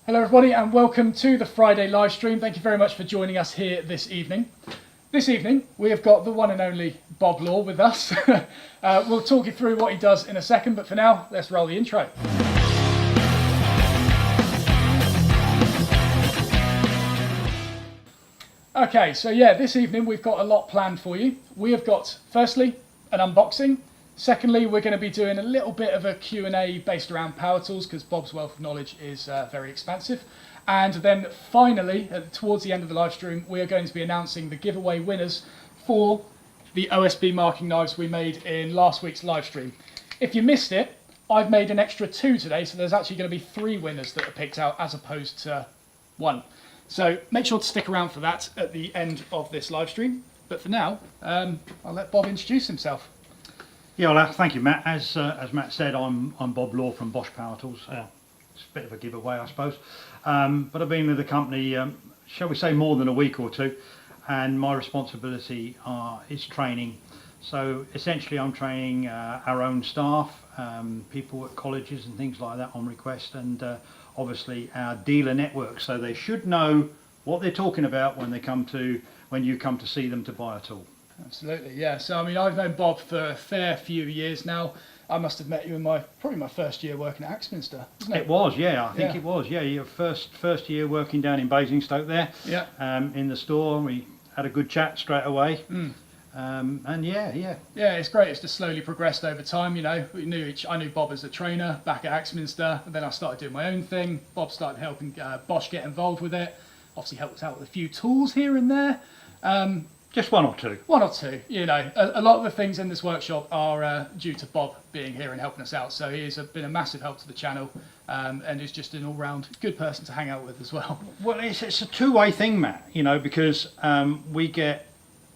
Hello everybody and welcome to the Friday live stream. Thank you very much for joining us here this evening. This evening we have got the one and only Bob Law with us. We'll talk you through what he does in a second, but for now let's roll the intro. Okay, so yeah, this evening we've got a lot planned for you. We have got, firstly, an unboxing. Secondly, we're going to be doing a little bit of a Q&A based around power tools because Bob's wealth of knowledge is very expansive. And then finally, towards the end of the live stream, we are going to be announcing the giveaway winners for the OSB marking knives we made in last week's live stream. If you missed it, I've made an extra 2 today, so there's actually going to be 3 winners that are picked out as opposed to 1. So make sure to stick around for that at the end of this live stream. But for now, I'll let Bob introduce himself. Yeah, well, thank you, Matt. As Matt said, I'm Bob Law from Bosch Power Tools. It's a bit of a giveaway, I suppose. But I've been with the company, shall we say, more than a week or two, and my responsibility is training. So essentially, I'm training our own staff, people at colleges and things like that on request, and obviously our dealer network. So they should know what they're talking about when you come to see them to buy a tool. Absolutely, yeah. So I mean, I've known Bob for a fair few years now. I must have met you in probably my first year working at Oxpens, isn't it? It was, yeah. I think it was, yeah. Your first year working down in Basingstoke there. Yeah. In the store, we had a good chat straight away. And yeah. Yeah, it's great. It's just slowly progressed over time. You know, I knew Bob as a trainer back at Axminster, and then I started doing my own thing. Bob started helping Bosch get involved with it. Obviously helped out with a few tools here and there. Just one or two. One or two, you know. A lot of the things in this workshop are due to Bob being here and helping us out. So he has been a massive help to the channel, and is just an all-round good person to hang out with as well. Well, it's a two-way thing, Matt, you know, because we get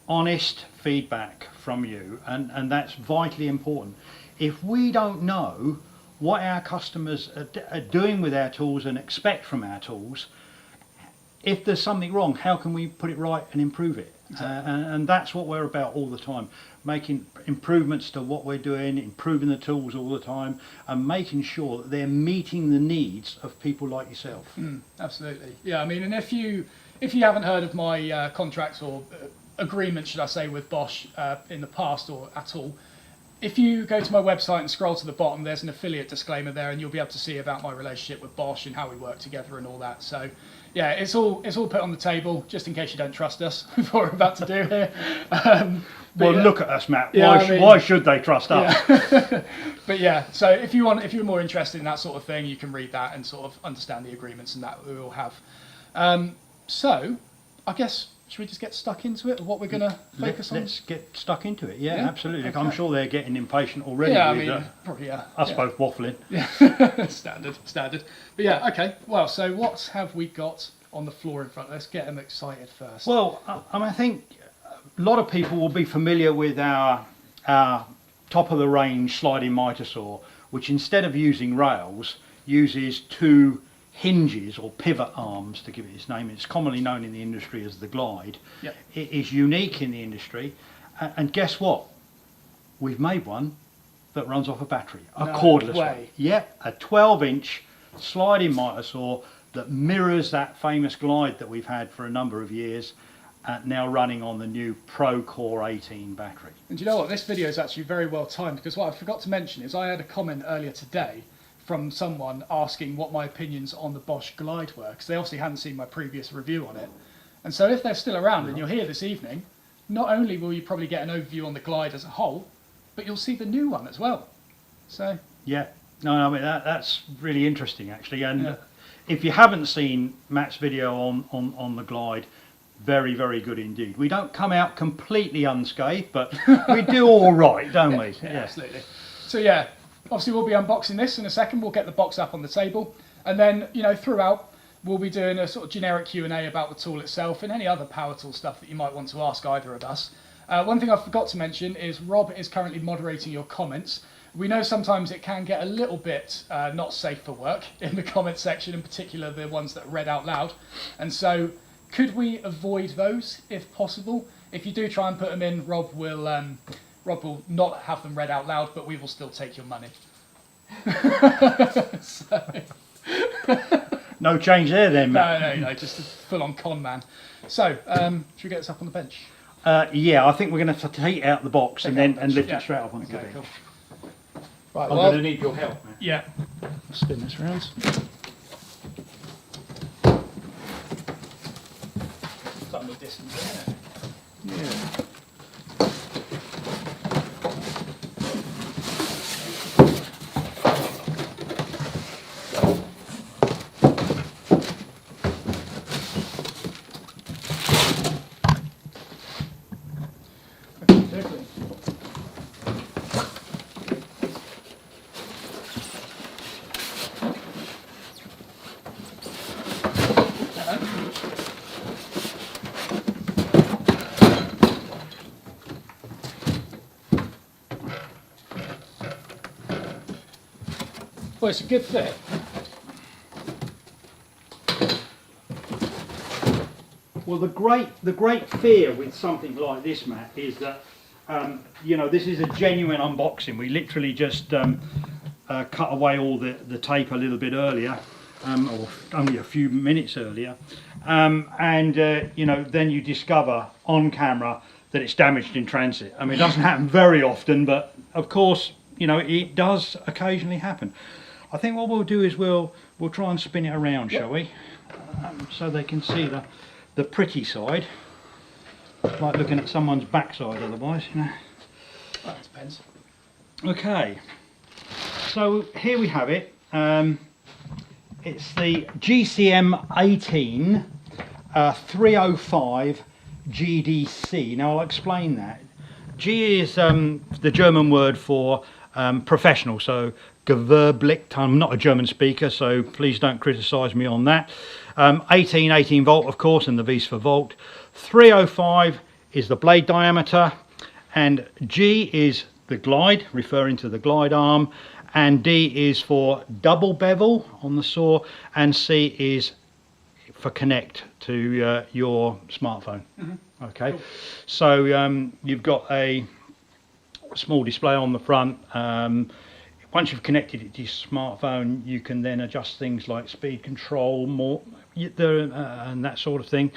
honest feedback from you, and that's vitally important. If we don't know what our customers are doing with our tools and expect from our tools, if there's something wrong, how can we put it right and improve it? Exactly. And that's what we're about all the time, making improvements to what we're doing, improving the tools all the time, and making sure that they're meeting the needs of people like yourself. Absolutely, yeah. I mean, and if you haven't heard of my contracts or agreement, should I say, with Bosch in the past or at all, if you go to my website and scroll to the bottom, there's an affiliate disclaimer there, and you'll be able to see about my relationship with Bosch and how we work together and all that. So, yeah, it's all put on the table just in case you don't trust us with what we're about to do here. Well, look at us, Matt. Yeah, Why should they trust us? Yeah. But yeah, so if you're more interested in that sort of thing, you can read that and sort of understand the agreements and that we all have. So, I guess. Should we just get stuck into it, or what we're going to focus on? Let's get stuck into it, yeah. Absolutely. Okay. I'm sure they're getting impatient already probably, us both waffling. Yeah, standard. But yeah, okay. Well, so what have we got on the floor in front? Let's get them excited first. Well, I think a lot of people will be familiar with our top-of-the-range sliding miter saw, which instead of using rails, uses two hinges or pivot arms, to give it its name. It's commonly known in the industry as the Glide. Yep. It is unique in the industry, and guess what? We've made one that runs off a battery, a cordless one. Yeah, a 12-inch sliding miter saw that mirrors that famous Glide that we've had for a number of years, now running on the new Pro Core 18 battery. And do you know what? This video is actually very well timed, because what I forgot to mention is I had a comment earlier today from someone asking what my opinions on the Bosch Glide were, because they obviously hadn't seen my previous review on it. And so if they're still around and you're here this evening, not only will you probably get an overview on the Glide as a whole, but you'll see the new one as well. So yeah, no, I mean that's really interesting actually. And if you haven't seen Matt's video on the Glide, very, very good indeed. We don't come out completely unscathed, but we do all right, don't we? Yeah, absolutely. So yeah. Obviously, we'll be unboxing this in a second. We'll get the box up on the table, and then throughout we'll be doing a sort of generic Q&A about the tool itself and any other power tool stuff that you might want to ask either of us. One thing I forgot to mention is Rob is currently moderating your comments. We know sometimes it can get a little bit not safe for work in the comment section, in particular the ones that are read out loud, and so could we avoid those if possible? If you do try and put them in, Rob will not have them read out loud, but we will still take your money. No change there then, Matt. No, just a full-on con man. So, should we get this up on the bench? Yeah, I think we're going to take it out the box and lift it straight up onto the bench. Cool. Right, I'm going to need your help, man. Yeah. Let's spin this around. Some of the distance there. Yeah. Well, it's a good fit. Well, the great fear with something like this, Matt, is that this is a genuine unboxing. We literally just cut away all the tape a little bit earlier, or only a few minutes earlier, then you discover on camera that it's damaged in transit. I mean, it doesn't happen very often, but of course, it does occasionally happen. I think what we'll do is we'll try and spin it around, shall we? So they can see the pretty side. Like looking at someone's backside otherwise, That depends. Okay, so here we have it. It's the GCM 18 305 GDC. Now I'll explain that. G is the German word for professional, so gewerblich. I'm not a German speaker, so please don't criticise me on that. 18 volt, of course, and the V's for volt. 305 is the blade diameter, and G is the glide, referring to the glide arm, and D is for double bevel on the saw, and C is for connect to your smartphone. Mm-hmm. Okay, cool. So you've got a small display on the front. Once you've connected it to your smartphone, you can then adjust things like speed control, and that sort of thing.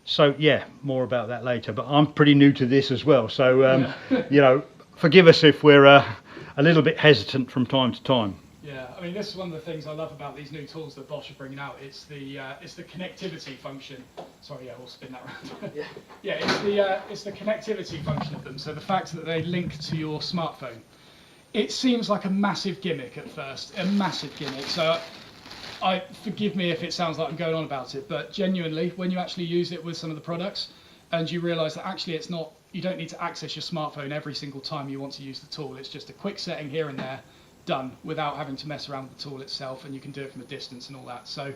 So yeah, more about that later. But I'm pretty new to this as well, so forgive us if we're a little bit hesitant from time to time. Yeah, I mean, this is one of the things I love about these new tools that Bosch are bringing out. It's the connectivity function. Sorry, yeah, we'll spin that around. Yeah, it's the connectivity function of them. So the fact that they link to your smartphone. It seems like a massive gimmick at first, a massive gimmick. So forgive me if it sounds like I'm going on about it, but genuinely, when you actually use it with some of the products, and you realise that actually it's not, you don't need to access your smartphone every single time you want to use the tool. It's just a quick setting here and there, done, without having to mess around with the tool itself, and you can do it from a distance and all that. So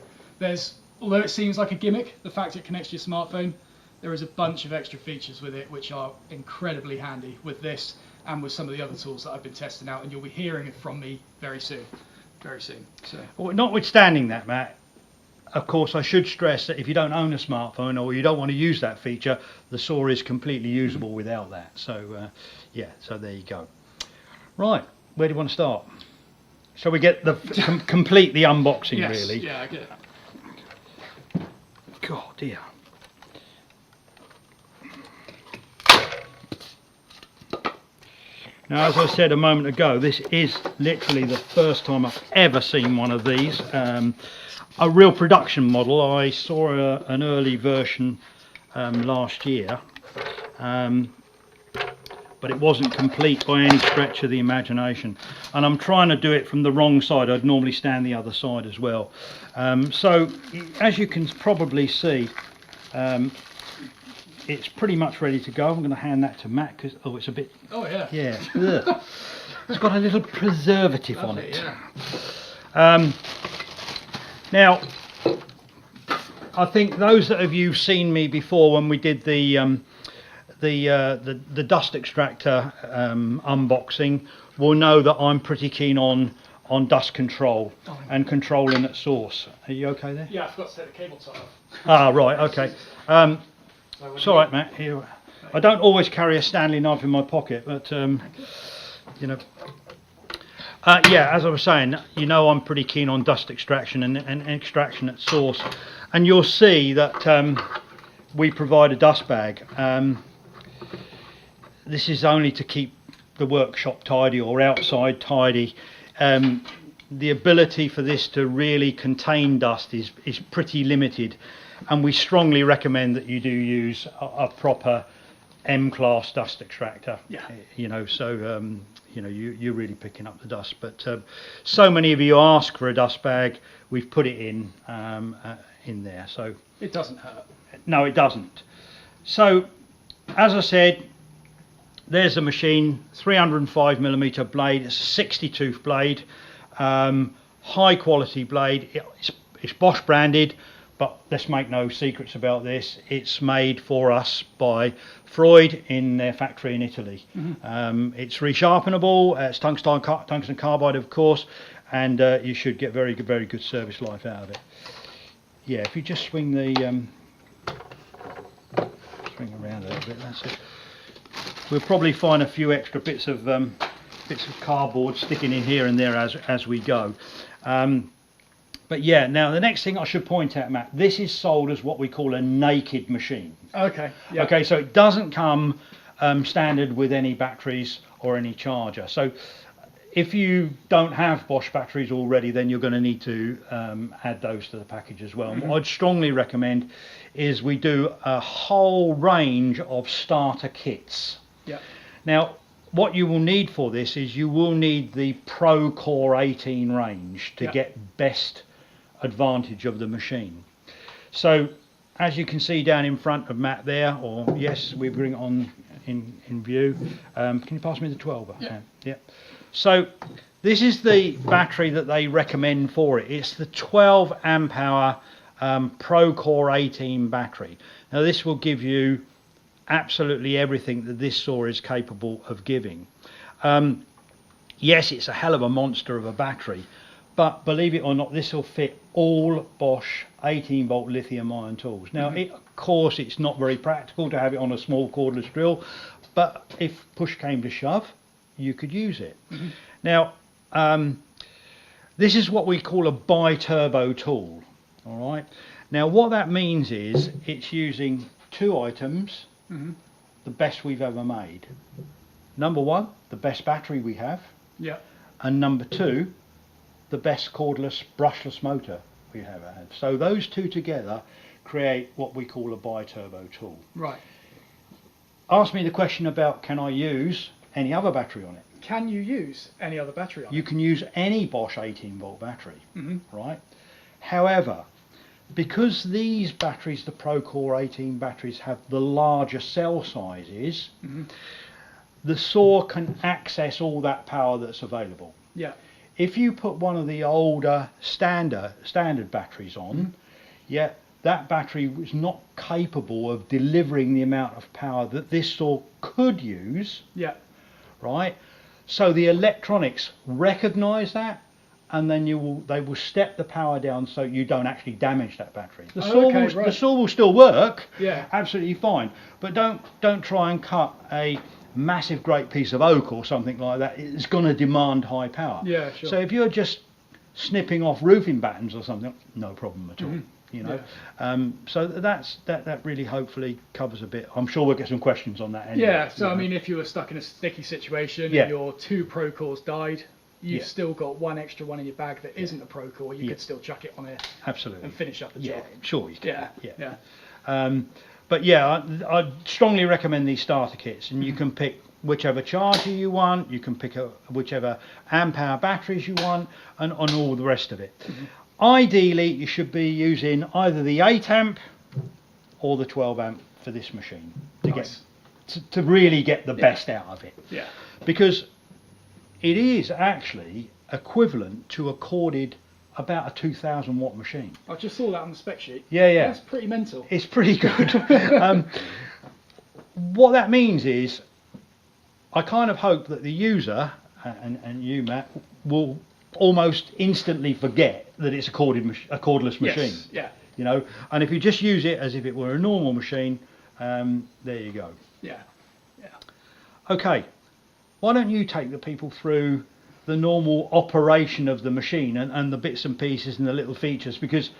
although it seems like a gimmick, the fact it connects to your smartphone, there is a bunch of extra features with it which are incredibly handy with this and with some of the other tools that I've been testing out, and you'll be hearing it from me very soon. Very soon. So. Well, notwithstanding that, Matt, of course I should stress that if you don't own a smartphone or you don't want to use that feature, the saw is completely usable without that. So yeah, so there you go. Right, where do you want to start? Shall we get the complete the unboxing? Yes, really? Yeah, I get it. God dear. Now, as I said a moment ago, this is literally the first time I've ever seen one of these. A real production model. I saw an early version last year, but it wasn't complete by any stretch of the imagination. And I'm trying to do it from the wrong side. I'd normally stand the other side as well. So, as you can probably see, it's pretty much ready to go. I'm going to hand that to Matt because it's a bit. Oh yeah. Yeah. It's got a little preservative on it. Yeah. Now, I think those that have you seen me before when we did the dust extractor unboxing will know that I'm pretty keen on dust control and controlling at source. Are you okay there? Yeah, I forgot to set the cable tie off. Ah, right. Okay. It's all right, Matt. Here, I don't always carry a Stanley knife in my pocket, but you know. Yeah, as I was saying, you know, I'm pretty keen on dust extraction and extraction at source, and you'll see that we provide a dust bag. This is only to keep the workshop tidy or outside tidy. The ability for this to really contain dust is pretty limited. And we strongly recommend that you do use a proper M-class dust extractor. Yeah. You know, so you know you're really picking up the dust. But so many of you ask for a dust bag, we've put it in there. So it doesn't hurt. No, it doesn't. So, as I said, there's the machine, 305mm blade. It's a 60 tooth blade, high quality blade. It's Bosch branded. But let's make no secrets about this. It's made for us by Freud in their factory in Italy. Mm-hmm. It's resharpenable. It's tungsten carbide, of course, and you should get very good service life out of it. Yeah, if you just swing the swing around a little bit, that's it. We'll probably find a few extra bits of cardboard sticking in here and there as we go. But yeah, now the next thing I should point out, Matt, this is sold as what we call a naked machine. Okay. Yeah. Okay, so it doesn't come standard with any batteries or any charger. So if you don't have Bosch batteries already, then you're going to need to add those to the package as well. Mm-hmm. What I'd strongly recommend is we do a whole range of starter kits. Yeah. Now, what you will need for this is you will need the Pro Core 18 range to get best advantage of the machine. So as you can see down in front of Matt there, or yes, we bring it on in view. Can you pass me the 12er? Yeah. Yeah. So this is the battery that they recommend for it. It's the 12 amp hour Pro Core 18 battery. Now this will give you absolutely everything that this saw is capable of giving. Yes, it's a hell of a monster of a battery, but believe it or not, this will fit all Bosch 18 volt lithium ion tools. Now, of course, it's not very practical to have it on a small cordless drill, but if push came to shove, you could use it. Now, this is what we call a bi-turbo tool. All right. Now, what that means is it's using two items, the best we've ever made. number one, the best battery we have, Yeah. and number two, the best cordless brushless motor we have had. So those two together create what we call a bi-turbo tool. Right. Ask me the question about, can I use any other battery on it? Can you use any other battery on You it? can use any Bosch 18-volt battery, Hmm. right? However, because these batteries, the Procore 18 batteries, have the larger cell sizes, Hmm. the saw can access all that power that's available. Yeah. If you put one of the older standard batteries on, yeah, that battery was not capable of delivering the amount of power that this saw could use, Yeah. right? So the electronics recognize that, and then they will step the power down so you don't actually damage that battery. The right. saw will still work, Yeah. absolutely fine, but don't try and cut a massive great piece of oak or something like that. It's going to demand high power. Yeah, sure. So if you're just snipping off roofing battens or something, no problem at all. You know, so that really hopefully covers a bit. I'm sure we'll get some questions on that anyway. Yeah, so you I know. mean, if you were stuck in a sticky situation Yeah. and your 2 Procores died, you've Yeah. still got one extra one in your bag that isn't a Procore. You Yeah. could still chuck it on it Absolutely. and finish up the Yeah, job. sure you can. Yeah, Yeah. yeah. But yeah, I strongly recommend these starter kits, and you can pick whichever charger you want, you can pick whichever amp hour batteries you want, and on all the rest of it. Ideally, you should be using either the 8 amp or the 12 amp for this machine to Nice. to really get the best out of it, Yeah. because it is actually equivalent to a corded about a 2000 watt machine. I just saw that on the spec sheet. Yeah. That's pretty mental. It's pretty good. What that means is, I kind of hope that the user, and you, Matt, will almost instantly forget that it's a cordless machine. Yes, yeah, You know, and if you just use it as if it were a normal machine, there you go. yeah. Okay, why don't you take the people through the normal operation of the machine and the bits and pieces and the little features, because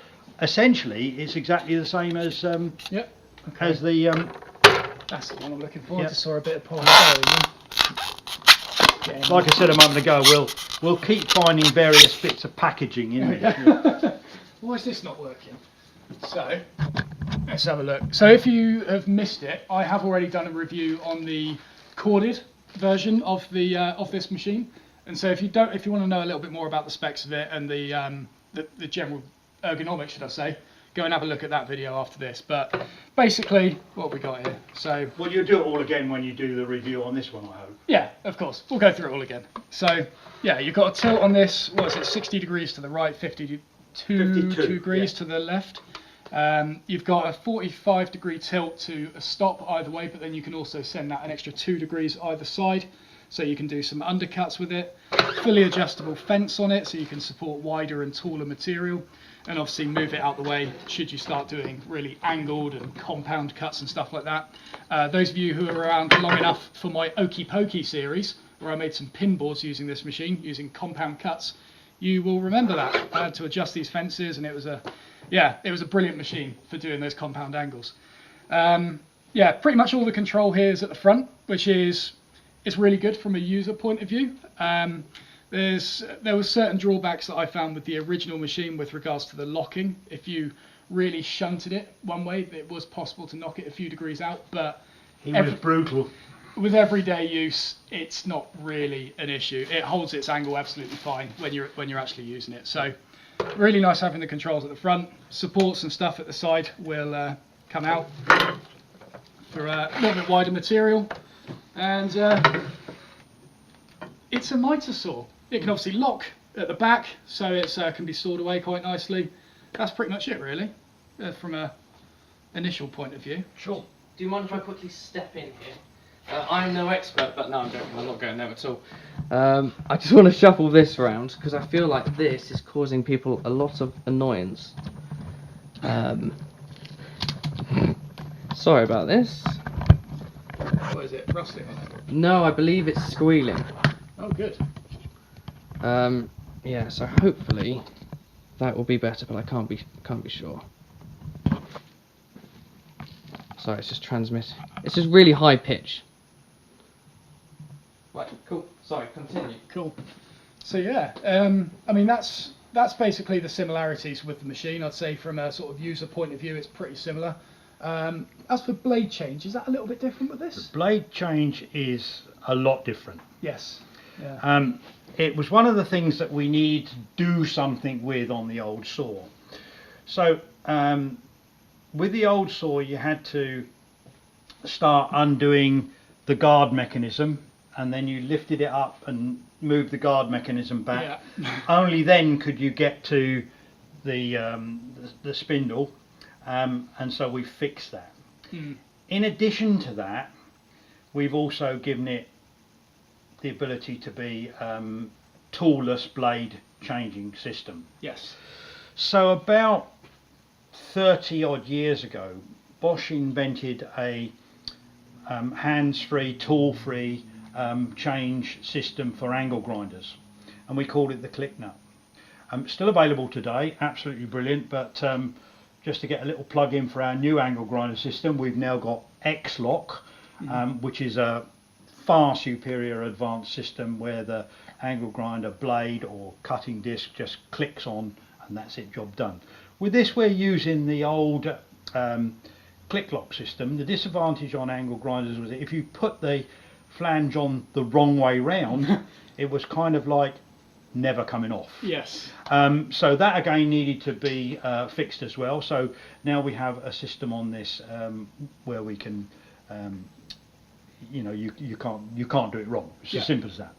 essentially it's exactly the same as Yep. Okay. as the That's the one I'm looking for. I Yep. just saw a bit of polymer. like I said a moment ago, we'll keep finding various bits of packaging in there. Why is this not working? So, let's have a look. So if you have missed it, I have already done a review on the corded version of the of this machine. And so if you want to know a little bit more about the specs of it and the general ergonomics, should I say, go and have a look at that video after this. But basically, what have we got here? So Well, you'll do it all again when you do the review on this one, I hope. yeah, of course, we'll go through it all again. So yeah, you've got a tilt on this. What is it? 60 degrees to the right, 52 degrees to the left. You've got a 45-degree tilt to a stop either way, but then you can also send that an extra 2 degrees either side, so you can do some undercuts with it. Fully adjustable fence on it, so you can support wider and taller material, and obviously move it out the way should you start doing really angled and compound cuts and stuff like that. Those of you who are around long enough for my Okey Pokey series, where I made some pin boards using this machine, using compound cuts, you will remember that. I had to adjust these fences, and it was a brilliant machine for doing those compound angles. Yeah, pretty much all the control here is at the front, which is really good from a user point of view. There were certain drawbacks that I found with the original machine with regards to the locking. If you really shunted it one way, it was possible to knock it a few degrees out, but He was brutal. with everyday use, it's not really an issue. It holds its angle absolutely fine when you're actually using it. So really nice having the controls at the front. Supports and stuff at the side will come out for a little bit wider material. And it's a miter saw. It can obviously lock at the back, so it can be sawed away quite nicely. That's pretty much it, really, from a initial point of view. Sure. Do you mind if I quickly step in here? I'm no expert, but no, I'm joking. I'm not going there at all. I just want to shuffle this around because I feel like this is causing people a lot of annoyance. Sorry about this. What is it? Rustling on it? No, I believe it's squealing. Oh, good. Yeah, so hopefully that will be better, but I can't be sure. Sorry, it's just really high pitch. Right, cool. Sorry, continue. Cool. So yeah, I mean that's basically the similarities with the machine. I'd say from a sort of user point of view, it's pretty similar. As for blade change, is that a little bit different with this? The blade change is a lot different. Yes. Yeah. It was one of the things that we need to do something with on the old saw. So with the old saw, you had to start undoing the guard mechanism, and then you lifted it up and moved the guard mechanism back. Yeah. Only then could you get to the spindle, and so we fixed that. In addition to that, we've also given it the ability to be toolless blade changing system. Yes. So about 30 odd years ago, Bosch invented a hands-free, tool-free change system for angle grinders, and we called it the click nut. Still available today, absolutely brilliant, but just to get a little plug-in for our new angle grinder system, we've now got X-Lock, which is a far superior advanced system where the angle grinder blade or cutting disc just clicks on and that's it, job done. With this we're using the old click lock system. The disadvantage on angle grinders was that if you put the flange on the wrong way round, it was kind of like never coming off. Yes. So that again needed to be fixed as well. So now we have a system on this where we can you know, you can't do it wrong. It's as simple as that.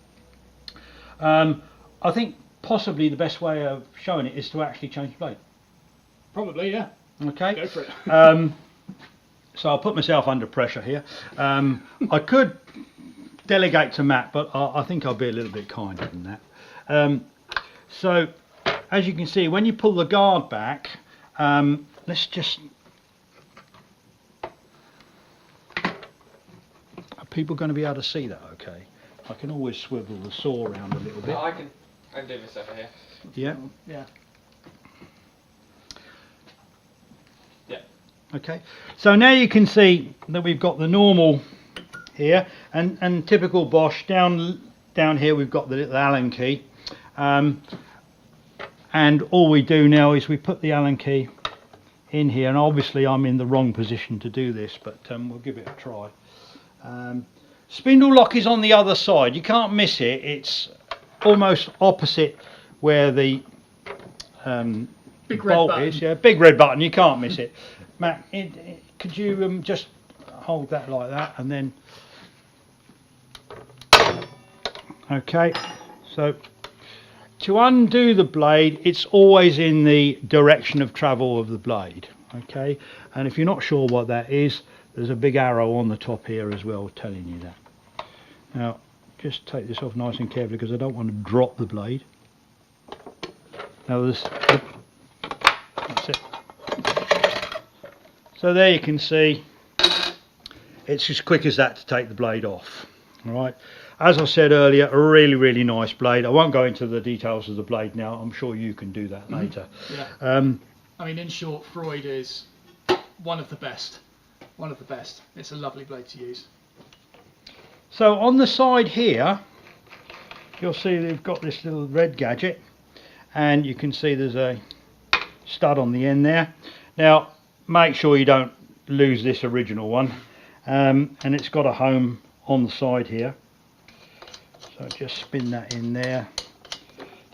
I think possibly the best way of showing it is to actually change the blade. Probably, yeah. Okay. Go for it. So I'll put myself under pressure here. I could delegate to Matt, but I think I'll be a little bit kinder than that. So as you can see, when you pull the guard back, let's just... Are people going to be able to see that okay? I can always swivel the saw around a little bit. I can do this over here. Yeah. Yeah. Yeah. Okay, so now you can see that we've got the normal here, and typical Bosch down here we've got the little Allen key, and all we do now is we put the Allen key in here, and obviously I'm in the wrong position to do this, but we'll give it a try. Spindle lock is on the other side, you can't miss it. It's almost opposite where the Big red bolt button. is. Yeah, big red button, you can't miss it. Matt, could you just hold that like that, and then okay, so to undo the blade, it's always in the direction of travel of the blade. Okay, and if you're not sure what that is, there's a big arrow on the top here as well telling you that. Now just take this off nice and carefully because I don't want to drop the blade. Now that's it. So there you can see it's as quick as that to take the blade off. All right, as I said earlier, a really nice blade. I won't go into the details of the blade now, I'm sure you can do that later. Yeah. I mean, in short, Freud is one of the best. It's a lovely blade to use. So on the side here you'll see they've got this little red gadget, and you can see there's a stud on the end there. Now make sure you don't lose this original one, and it's got a home on the side here, so just spin that in there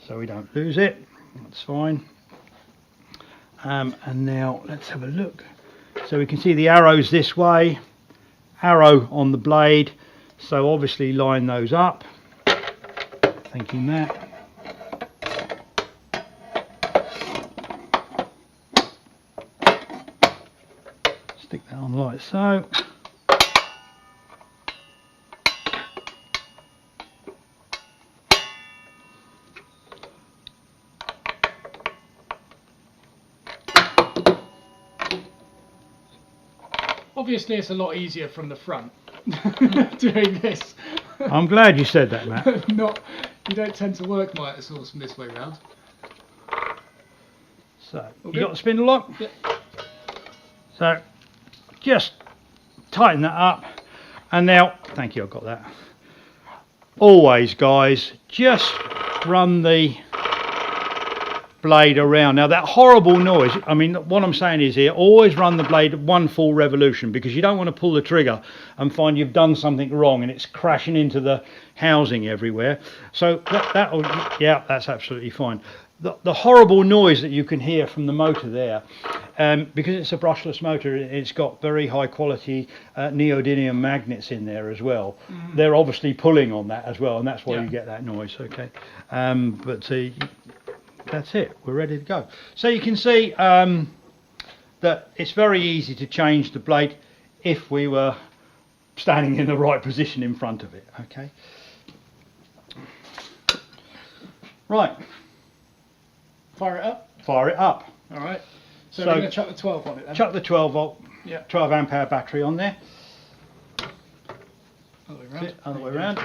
so we don't lose it. That's fine. And now let's have a look. So we can see the arrows this way, arrow on the blade, so obviously line those up. Thank you, Matt. Stick that on like so. Obviously, it's a lot easier from the front doing this. I'm glad you said that, Matt. You don't tend to work my saws from this way round. So, Okay. you got the spindle lock? Yep. So, just tighten that up, and now, thank you, I've got that. always, guys, just run the blade around. Now that horrible noise, I mean, what I'm saying is here, always run the blade one full revolution, because you don't want to pull the trigger and find you've done something wrong and it's crashing into the housing everywhere. So that'll, yeah, that's absolutely fine. The horrible noise that you can hear from the motor there, because it's a brushless motor, it's got very high quality neodymium magnets in there as well. They're obviously pulling on that as well, and that's why you get that noise. Okay, that's it, we're ready to go. So you can see that it's very easy to change the blade if we were standing in the right position in front of it. Okay, right. Fire it up. Fire it up. All right. So we're going to chuck the 12 on it then. Chuck the 12 volt, Yeah. 12 amp hour battery on there. Other way around. Other way around.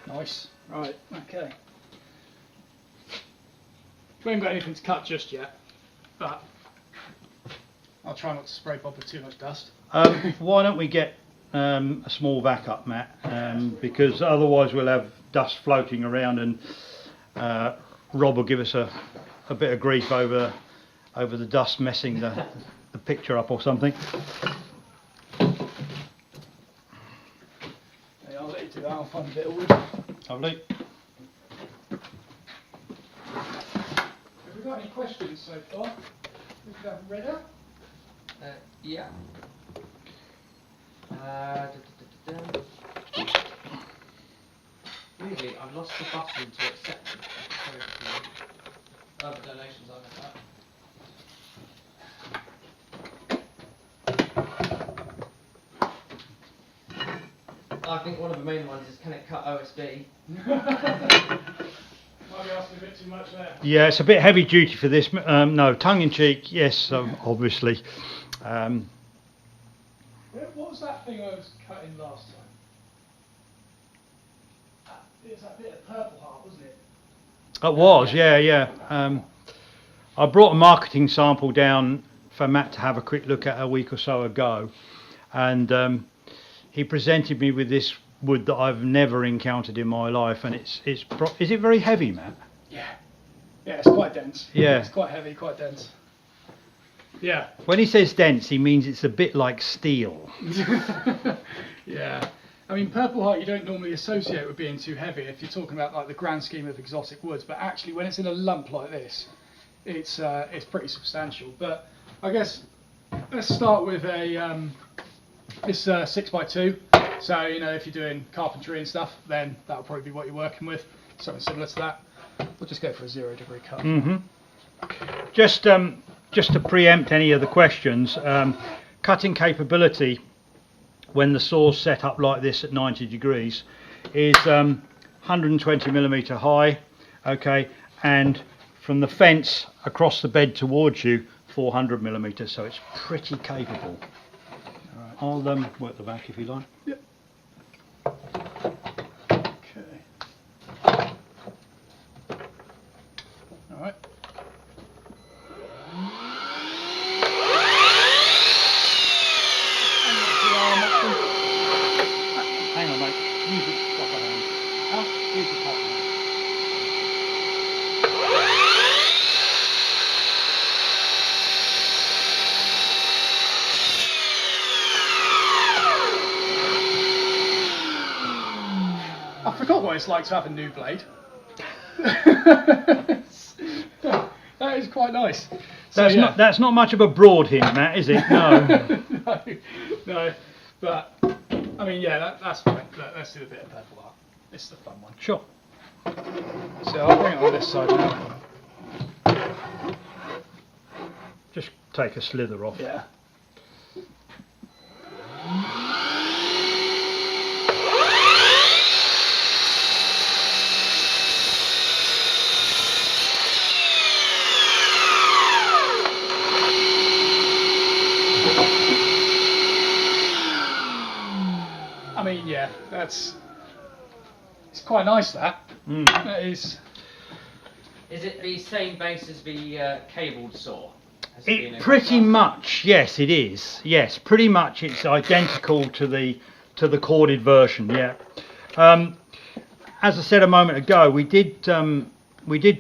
Nice. Right. Okay. We haven't got anything to cut just yet, but I'll try not to spray Bob with too much dust. Why don't we get a small vac up, Matt? Because otherwise we'll have dust floating around, and Rob will give us a bit of grief over the dust messing the picture up or something. Yeah, I'll let you do that. I'll find a bit of wood. Lovely. Have we got any questions so far? If you haven't read out? Yeah. Weirdly, I've lost the button to accept it. Other donations I missed out. I think one of the main ones is, can it cut OSB? Might be asking a bit too much there. Yeah, it's a bit heavy duty for this. No, tongue in cheek, yes, obviously. What was that thing I was cutting last time? It's that bit of purple heart, wasn't it? It was, yeah. I brought a marketing sample down for Matt to have a quick look at a week or so ago, and he presented me with this wood that I've never encountered in my life, and is it very heavy, Matt? Yeah. Yeah, it's quite dense. Yeah. It's quite heavy, quite dense. Yeah. When he says dense, he means it's a bit like steel. Yeah. I mean, purple heart you don't normally associate with being too heavy if you're talking about like the grand scheme of exotic woods, but actually when it's in a lump like this, it's pretty substantial. But I guess let's start with a this 6x2. So if you're doing carpentry and stuff, then that'll probably be what you're working with, something similar to that. We'll just go for a 0 degree cut. Mm-hmm. Just to preempt any of the questions, cutting capability when the saw's set up like this at 90 degrees is 120 millimeter high, okay, and from the fence across the bed towards you 400 millimeters, so it's pretty capable. All right. I'll work the back if you like. Yep. Alright. Hang on, mate. Use it proper hand. Use the top hand. I forgot what it's like to have a new blade. That is quite nice. So, That's not much of a broad hint, Matt, is it? No. no, but I mean, yeah, that's fine. Let's do a bit of purple art. This is the fun one. Sure. So I'll bring it on this side now. Just take a slither off. Yeah. I mean, yeah, it's quite nice that. That is. Is it the same base as the cabled saw? Has it been It a pretty good much, yes, it is. Yes, pretty much, it's identical to the corded version. Yeah. As I said a moment ago, we did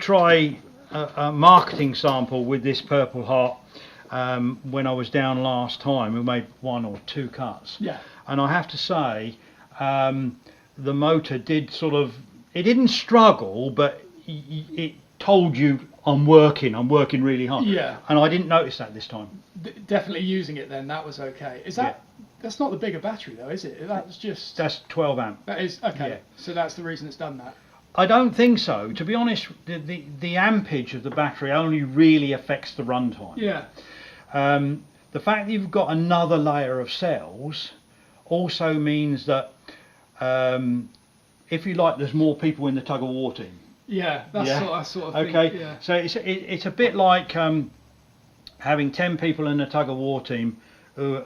try a marketing sample with this Purple Heart when I was down last time. We made 1 or 2 cuts. Yeah. And I have to say, the motor did it didn't struggle, but it told you I'm working really hard. Yeah. And I didn't notice that this time. Definitely using it then, that was okay. Is that, that's not the bigger battery though, is it? That's just... That's 12 amp. That is, okay. Yeah. So that's the reason it's done that. I don't think so. To be honest, the ampage of the battery only really affects the runtime. Yeah. The fact that you've got another layer of cells also means that if you like, there's more people in the tug of war team. Yeah, that's sort of thing. Okay, Yeah. so it's a bit like having 10 people in a tug of war team who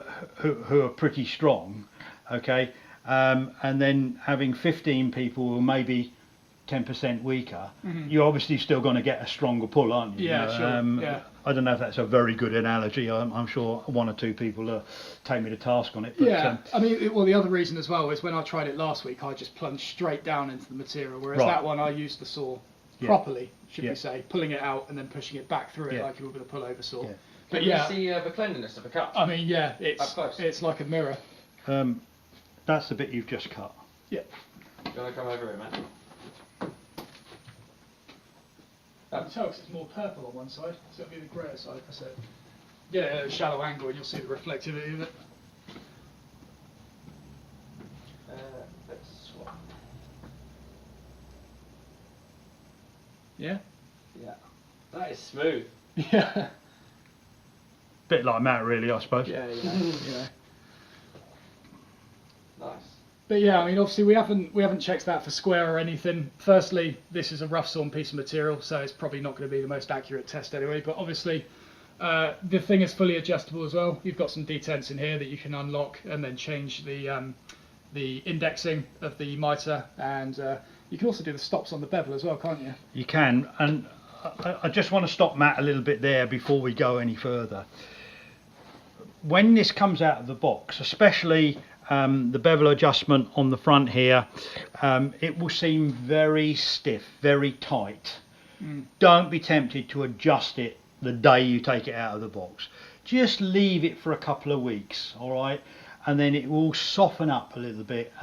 are pretty strong, okay, and then having 15 people who are maybe 10% weaker. You're obviously still going to get a stronger pull, aren't you? Yeah, sure. Yeah. I don't know if that's a very good analogy. I'm sure 1 or 2 people take me to task on it. But, Yeah, I mean, well, the other reason as well is when I tried it last week, I just plunged straight down into the material, whereas Right. that one I used the saw properly, should we say, pulling it out and then pushing it back through it like you would with a pullover saw. Yeah. But Can yeah, you see the cleanliness of a cut? I mean, yeah, Up close. it's like a mirror. That's the bit you've just cut. Yeah. Do you want to come over here, Matt? You can tell 'cause it's more purple on one side, so it'll be the greyer side. That's it. Get it at a shallow angle and you'll see the reflectivity of it. Let's swap. Yeah? Yeah. That is smooth. Yeah. Bit like Matt, really, I suppose. Yeah, yeah. Nice. But yeah, I mean, obviously we haven't checked that for square or anything. Firstly, this is a rough sawn piece of material, so it's probably not going to be the most accurate test anyway. But obviously, the thing is fully adjustable as well. You've got some detents in here that you can unlock and then change the indexing of the mitre, and you can also do the stops on the bevel as well, can't you? You can, and I just want to stop Matt a little bit there before we go any further. When this comes out of the box, especially the bevel adjustment on the front here, it will seem very stiff, very tight. Don't be tempted to adjust it the day you take it out of the box. Just leave it for a couple of weeks, all right, and then it will soften up a little bit,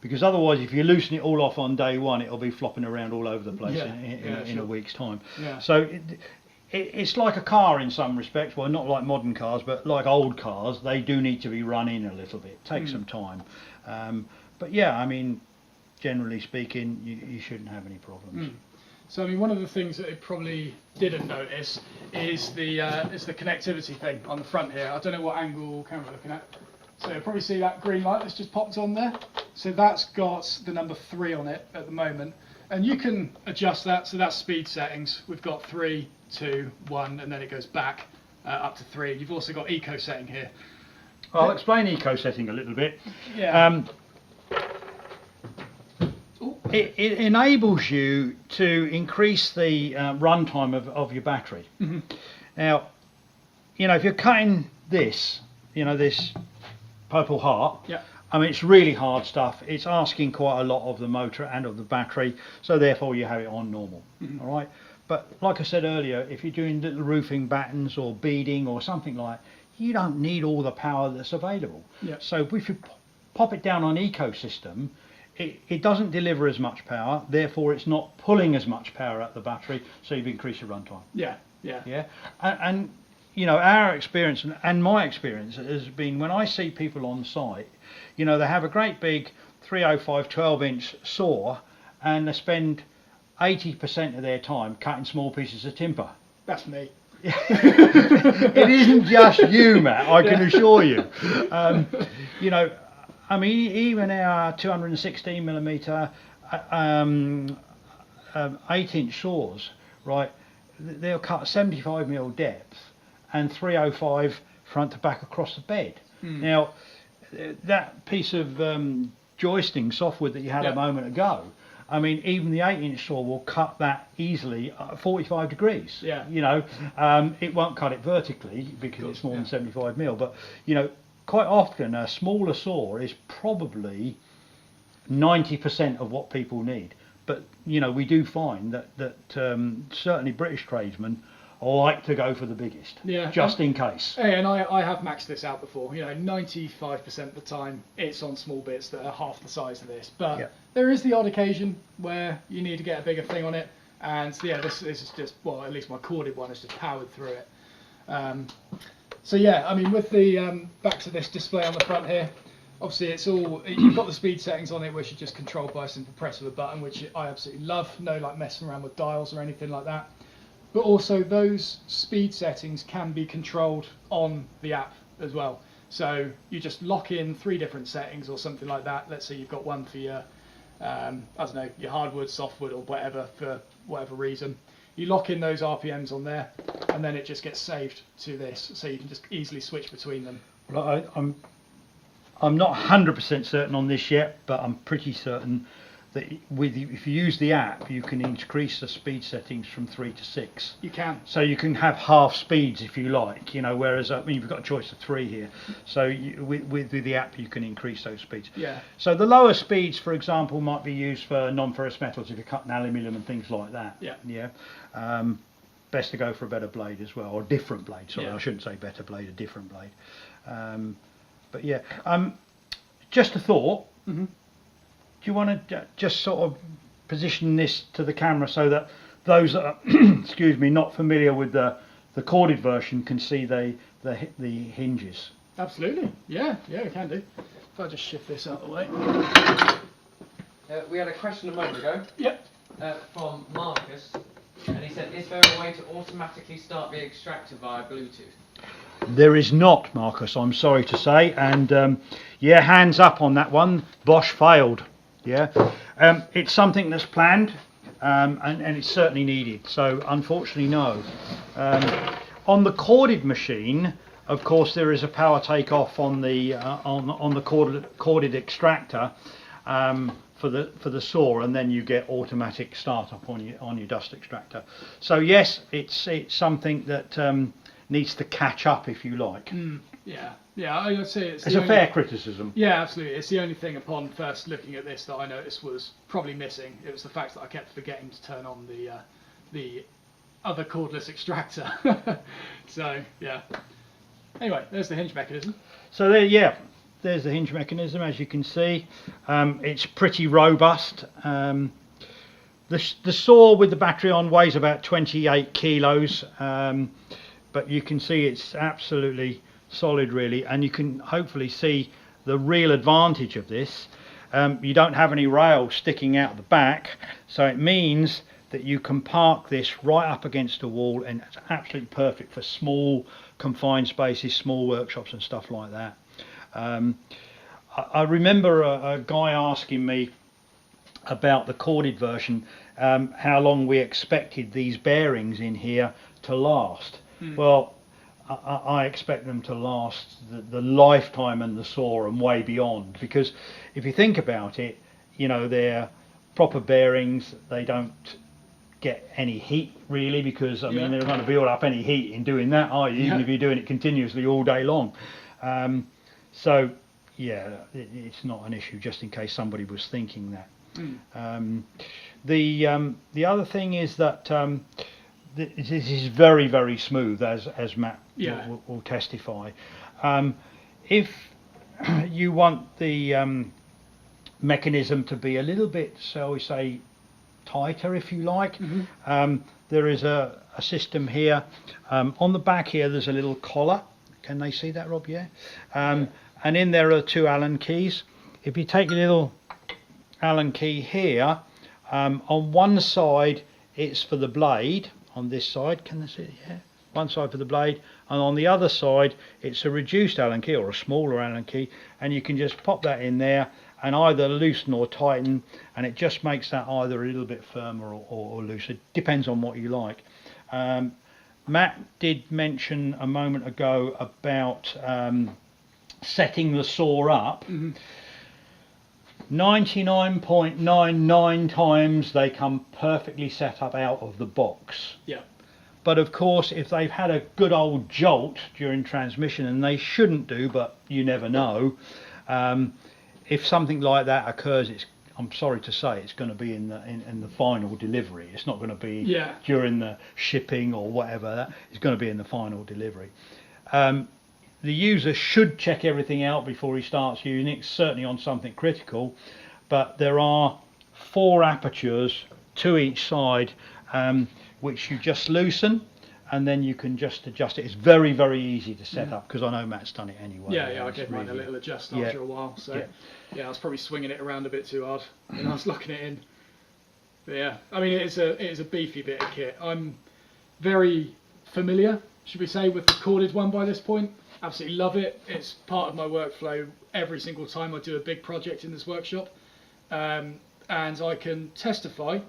because otherwise if you loosen it all off on day one, it'll be flopping around all over the place in a week's time. Yeah. So it's like a car in some respects. Well, not like modern cars, but like old cars. They do need to be run in a little bit. Take some time. But yeah, I mean, generally speaking, you shouldn't have any problems. So I mean, one of the things that it probably didn't notice is the connectivity thing on the front here. I don't know what angle camera we're looking at. So you'll probably see that green light that's just popped on there. So that's got the number 3 on it at the moment. And you can adjust that, so that's speed settings. We've got 3, 2, 1, and then it goes back up to 3. You've also got eco setting here. I'll explain eco setting a little bit. Yeah. It enables you to increase the runtime of your battery. Now, you know, if you're cutting this, you know, this Purple Heart, I mean, it's really hard stuff. It's asking quite a lot of the motor and of the battery, so therefore you have it on normal. All right. But like I said earlier, if you're doing little roofing battens or beading or something like, you don't need all the power that's available. So if you pop it down on ecosystem, it doesn't deliver as much power, therefore it's not pulling as much power at the battery, so you've increased your runtime. Yeah. And you know, our experience and my experience has been when I see people on site, you know, they have a great big 305 12-inch saw and they spend 80% of their time cutting small pieces of timber. That's me. It isn't just you, Matt, I can assure you. You know, I mean, even our 216mm 8-inch saws, right, they'll cut 75mm depth and 305 front to back across the bed. Now, that piece of joisting softwood that you had a moment ago, I mean, even the 8-inch saw will cut that easily at 45 degrees. Yeah. You know, it won't cut it vertically because it's more than 75 mil. But you know, quite often a smaller saw is probably 90% of what people need. But you know, we do find that certainly British tradesmen like to go for the biggest, just in case. Hey, and I have maxed this out before. You know, 95% of the time it's on small bits that are half the size of this. But there is the odd occasion where you need to get a bigger thing on it. And yeah, this is just, well, at least my corded one has just powered through it. So yeah, I mean, with the back to this display on the front here, obviously it's all, you've got the speed settings on it, which are just controlled by a simple press of a button, which I absolutely love. No like messing around with dials or anything like that. But also those speed settings can be controlled on the app as well. So you just lock in 3 different settings or something like that. Let's say you've got one for your, I don't know, your hardwood, softwood or whatever, for whatever reason. You lock in those RPMs on there and then it just gets saved to this. So you can just easily switch between them. Well, I'm not 100% certain on this yet, but I'm pretty certain that if you use the app, you can increase the speed settings from 3 to 6. You can. So you can have half speeds if you like, you know. Whereas I mean, you've got a choice of 3 here. So with the app, you can increase those speeds. Yeah. So the lower speeds, for example, might be used for non-ferrous metals if you're cutting aluminium and things like that. Yeah. Yeah. Best to go for a better blade as well, or a different blade. Sorry, I shouldn't say better blade, a different blade. But yeah, just a thought. Mm-hmm. Do you want to just sort of position this to the camera so that those that are excuse me, not familiar with the corded version can see the hinges? Absolutely. Yeah, we can do. If I just shift this out of the way. We had a question a moment ago. Yep. From Marcus, and he said, is there a way to automatically start the extractor via Bluetooth? There is not, Marcus, I'm sorry to say, and yeah, hands up on that one. Bosch failed. Yeah, it's something that's planned, and it's certainly needed. So unfortunately, no. On the corded machine, of course, there is a power takeoff on the corded extractor for the saw, and then you get automatic startup on your dust extractor. So yes, it's something that needs to catch up, if you like. Yeah, I'd say it's a fair criticism. Yeah, absolutely. It's the only thing upon first looking at this that I noticed was probably missing. It was the fact that I kept forgetting to turn on the other cordless extractor. So yeah. Anyway, there's the hinge mechanism. So there's the hinge mechanism, as you can see. It's pretty robust. The saw with the battery on weighs about 28 kilos, but you can see it's absolutely solid, really, and you can hopefully see the real advantage of this. You don't have any rails sticking out the back, so it means that you can park this right up against a wall, and it's absolutely perfect for small confined spaces, small workshops and stuff like that. I remember a guy asking me about the corded version, how long we expected these bearings in here to last. Well, I expect them to last the lifetime and the saw and way beyond, because if you think about it, you know, they're proper bearings. They don't get any heat really, because I mean, they're going to build up any heat in doing that, are you? Even if you're doing it continuously all day long. So yeah, it's not an issue, just in case somebody was thinking that. The other thing is that this is very, very smooth, as Matt will testify. If you want the mechanism to be a little bit, shall we say, tighter, if you like, there is a system here. On the back here, there's a little collar. Can they see that, Rob? Yeah. And in there are 2 Allen keys. If you take your little Allen key here, on one side it's for the blade. On this side, can they see it? Yeah. One side for the blade, and on the other side it's a reduced Allen key, or a smaller Allen key, and you can just pop that in there and either loosen or tighten, and it just makes that either a little bit firmer or looser. Depends on what you like. Matt did mention a moment ago about setting the saw up. 99.99 times they come perfectly set up out of the box. Yeah. But of course, if they've had a good old jolt during transmission, and they shouldn't do, but you never know, if something like that occurs, I'm sorry to say, it's going to be in the final delivery. It's not going to be during the shipping or whatever. It's going to be in the final delivery. The user should check everything out before he starts using it, certainly on something critical, but there are 4 apertures, 2 each side, which you just loosen, and then you can just adjust it. It's very, very easy to set up, because I know Matt's done it anyway. Yeah, I gave mine a little adjust after a while, so yeah, I was probably swinging it around a bit too hard when I was locking it in. But yeah, I mean, it is a beefy bit of kit. I'm very familiar, should we say, with the corded one by this point. Absolutely love it. It's part of my workflow every single time I do a big project in this workshop, and I can testify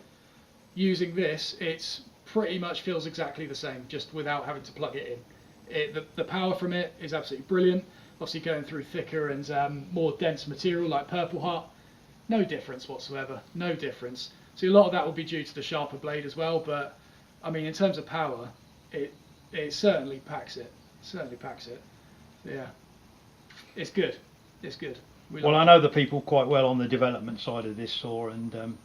using this. It's pretty much feels exactly the same, just without having to plug it in. The power from it is absolutely brilliant. Obviously, going through thicker and more dense material like Purple Heart, no difference whatsoever. No difference. So a lot of that will be due to the sharper blade as well. But I mean, in terms of power, it certainly packs it. Certainly packs it. Yeah, it's good. It's good. Well, I know the people quite well on the development side of this saw, and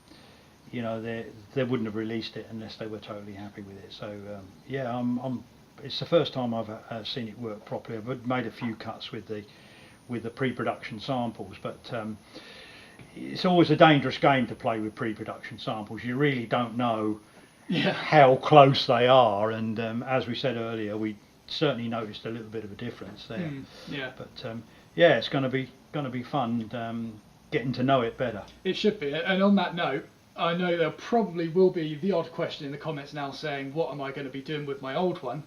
you know, they wouldn't have released it unless they were totally happy with it. So yeah, it's the first time I've seen it work properly. I've made a few cuts with the pre-production samples, but it's always a dangerous game to play with pre-production samples. You really don't know how close they are, and as we said earlier, we certainly noticed a little bit of a difference there. But yeah, it's going to be fun getting to know it better. It should be. And on that note, I know there probably will be the odd question in the comments now saying, what am I going to be doing with my old one?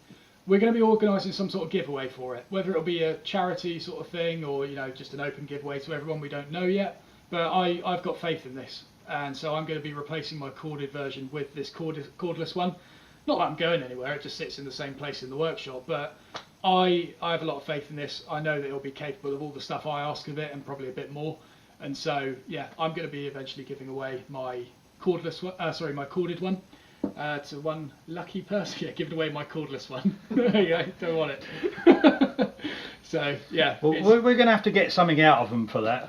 We're going to be organising some sort of giveaway for it, whether it'll be a charity sort of thing or, you know, just an open giveaway to everyone. We don't know yet, but I've got faith in this, and so I'm going to be replacing my corded version with this cordless one. Not that I'm going anywhere, it just sits in the same place in the workshop, but I have a lot of faith in this. I know that it'll be capable of all the stuff I ask of it and probably a bit more. And so, yeah, I'm going to be eventually giving away my cordless one, my corded one, to one lucky person. Yeah, giving away my cordless one. Yeah, don't want it. So, yeah. Well, we're going to have to get something out of them for that.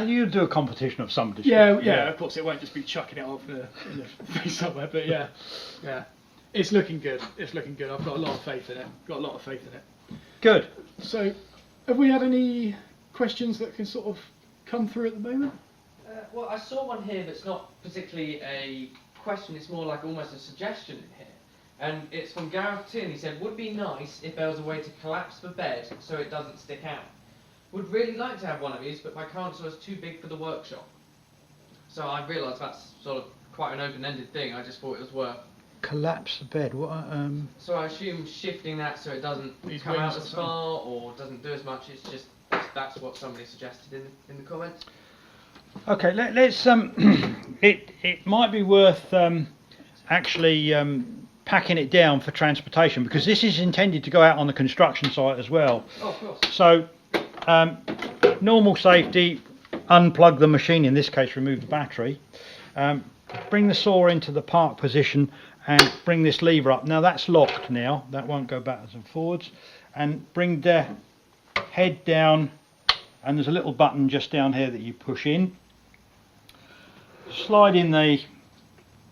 You do a competition of some description. Yeah, of course, it won't just be chucking it off in the face somewhere, but yeah. It's looking good. It's looking good. I've got a lot of faith in it. Good. So, have we had any questions that can sort of come through at the moment? Well, I saw one here that's not particularly a question, it's more like almost a suggestion in here. And it's from Gareth T, and he said, would be nice if there was a way to collapse the bed so it doesn't stick out. Would really like to have one of these, but my current saw is too big for the workshop. So I realised that's sort of quite an open-ended thing. I just thought it was worth... Collapse the bed, what? So I assume shifting that so it doesn't come out as far or doesn't do as much. It's just that's what somebody suggested in the comments. Okay, let's it might be worth actually packing it down for transportation, because this is intended to go out on the construction site as well. Oh, of course. So normal safety, unplug the machine, in this case remove the battery, bring the saw into the park position and bring this lever up. Now that's locked now, that won't go backwards and forwards, and bring the head down, and there's a little button just down here that you push in. Slide in the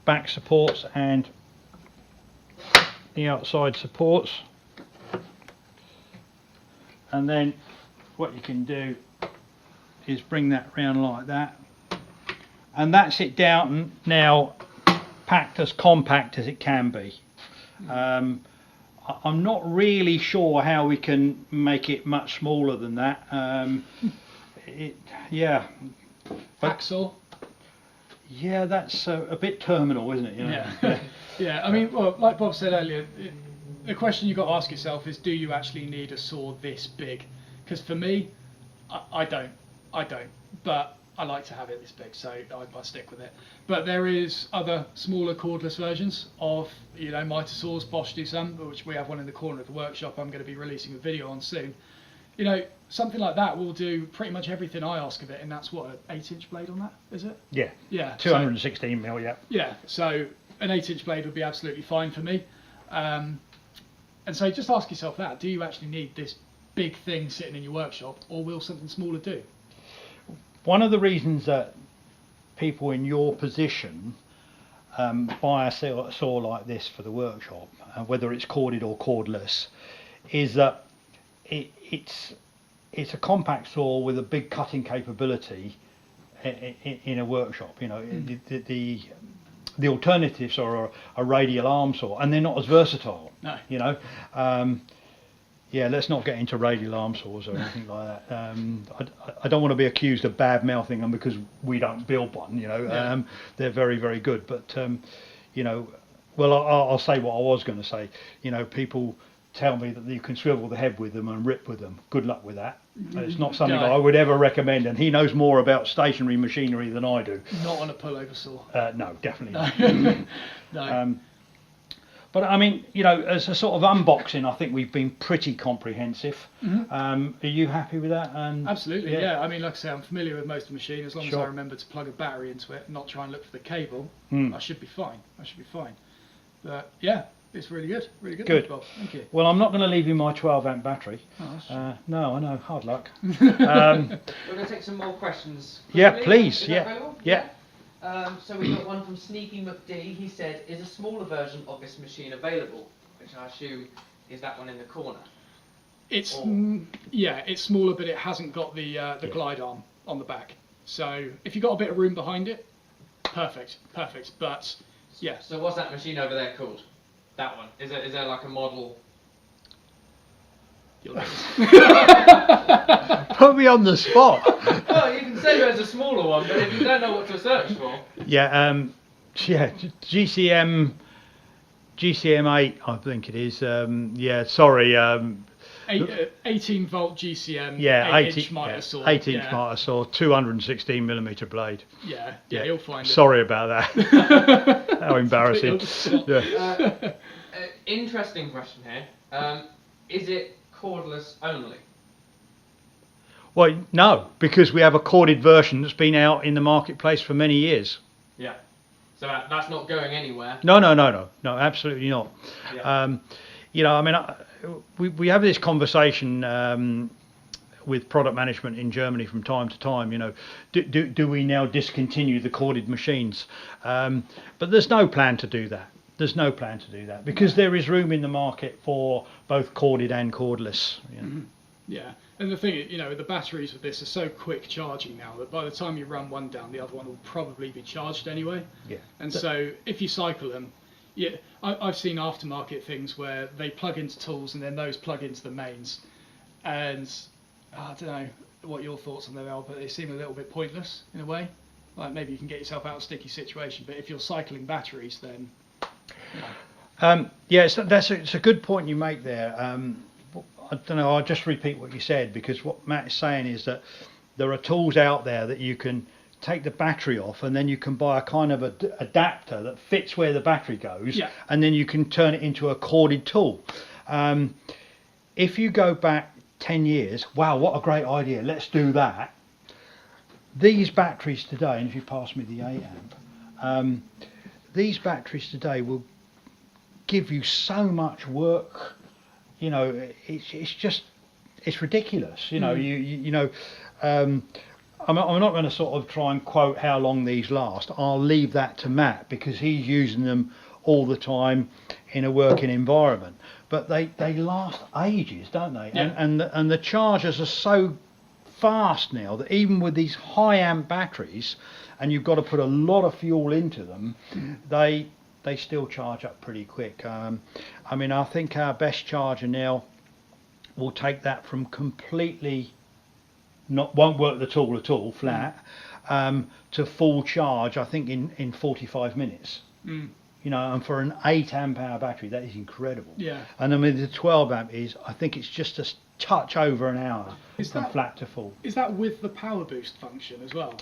back supports and the outside supports, and then what you can do is bring that round like that, and that's it down now, packed as compact as it can be. I'm not really sure how we can make it much smaller than that. Hacksaw? Yeah, that's a bit terminal, isn't it? You know? Yeah. Yeah, I mean, well, like Bob said earlier, the question you've got to ask yourself is, do you actually need a saw this big? Because for me, I don't, but I like to have it this big, so I stick with it. But there is other smaller cordless versions of, you know, miter saws. Bosch do some, which we have one in the corner of the workshop I'm going to be releasing a video on soon. you know, something like that will do pretty much everything I ask of it, and that's what, an 8-inch blade on that, is it? Yeah. Yeah. 216 mil. Yeah. Yeah. So an 8-inch blade would be absolutely fine for me. And so just ask yourself that: do you actually need this big thing sitting in your workshop, or will something smaller do? One of the reasons that people in your position buy a saw like this for the workshop, whether it's corded or cordless, is that it's a compact saw with a big cutting capability in a workshop. You know, the alternatives are a radial arm saw, and they're not as versatile. No. You know. Yeah, let's not get into radial arm saws or anything like that. I don't want to be accused of bad mouthing them because we don't build one. You know, Yeah. they're very, very good. But you know, well, I'll say what I was going to say. You know, people tell me that you can swivel the head with them and rip with them. Good luck with that. It's not something No. I would ever recommend. And he knows more about stationary machinery than I do. Not on a pullover saw. No, definitely not. No. But I mean, you know, as a sort of unboxing, I think we've been pretty comprehensive. Are you happy with that? And Absolutely, yeah. I mean, like I say, I'm familiar with most of the machine. As long as I Sure. remember to plug a battery into it and not try and look for the cable, I should be fine. But yeah, it's really good. Really good. Good. Bob. Thank you. Well, I'm not going to leave you my 12 amp battery. Oh, that's No, I know, hard luck. We're going to take some more questions. Yeah, quickly. please, Is that yeah. available? Yeah. So we've got one from Sneaky McD. He said, "Is a smaller version of this machine available?" Which I assume is that one in the corner. It's Or- yeah, it's smaller, but it hasn't got the glide arm on the back. So if you've got a bit of room behind it, perfect. But yeah, So what's that machine over there called? That one. Is there like a model? you'll know. Put me on the spot. Well, you can say there's a smaller one, but if you don't know what to search for, Yeah, GCM 8, I think it is. Yeah, sorry. 18 volt GCM. Yeah, 8-inch miter saw. 8-inch yeah. miter saw, 216 millimeter blade. Yeah, you'll find it. Sorry about that. How embarrassing. Yeah. interesting question here. Is it cordless only? Well, no, because we have a corded version that's been out in the marketplace for many years. Yeah. So that's not going anywhere. No, absolutely not. Yeah. You know, I mean, we have this conversation with product management in Germany from time to time. You know, do we now discontinue the corded machines? But there's no plan to do that. Because there is room in the market for both corded and cordless. You know. Yeah, and the thing, you know, the batteries with this are so quick charging now that by the time you run one down, the other one will probably be charged anyway. Yeah. And so if you cycle them, yeah, I've seen aftermarket things where they plug into tools and then those plug into the mains. And I don't know what your thoughts on them are, but they seem a little bit pointless in a way. Like maybe you can get yourself out of a sticky situation, but if you're cycling batteries, then... Yeah, it's a good point you make there. I don't know, I'll just repeat what you said, because what Matt is saying is that there are tools out there that you can take the battery off and then you can buy a kind of adapter that fits where the battery goes, Yeah. and then you can turn it into a corded tool. If you go back 10 years, wow, what a great idea, let's do that. These batteries today, and if you pass me the 8 amp, these batteries today will give you so much work. You know, it's ridiculous. You know, you know, I'm not going to sort of try and quote how long these last. I'll leave that to Matt because he's using them all the time in a working environment. But they last ages, don't they? Yeah. And the chargers are so fast now that even with these high amp batteries, and you've got to put a lot of fuel into them, they still charge up pretty quick. I mean, I think our best charger now will take that from completely won't work the tool at all, flat, to full charge, I think in 45 minutes. You know, and for an 8 amp hour battery, that is incredible. Yeah. And I mean, the 12 amp I think it's just a touch over an hour Is from that- flat to full. Is that with the power boost function as well?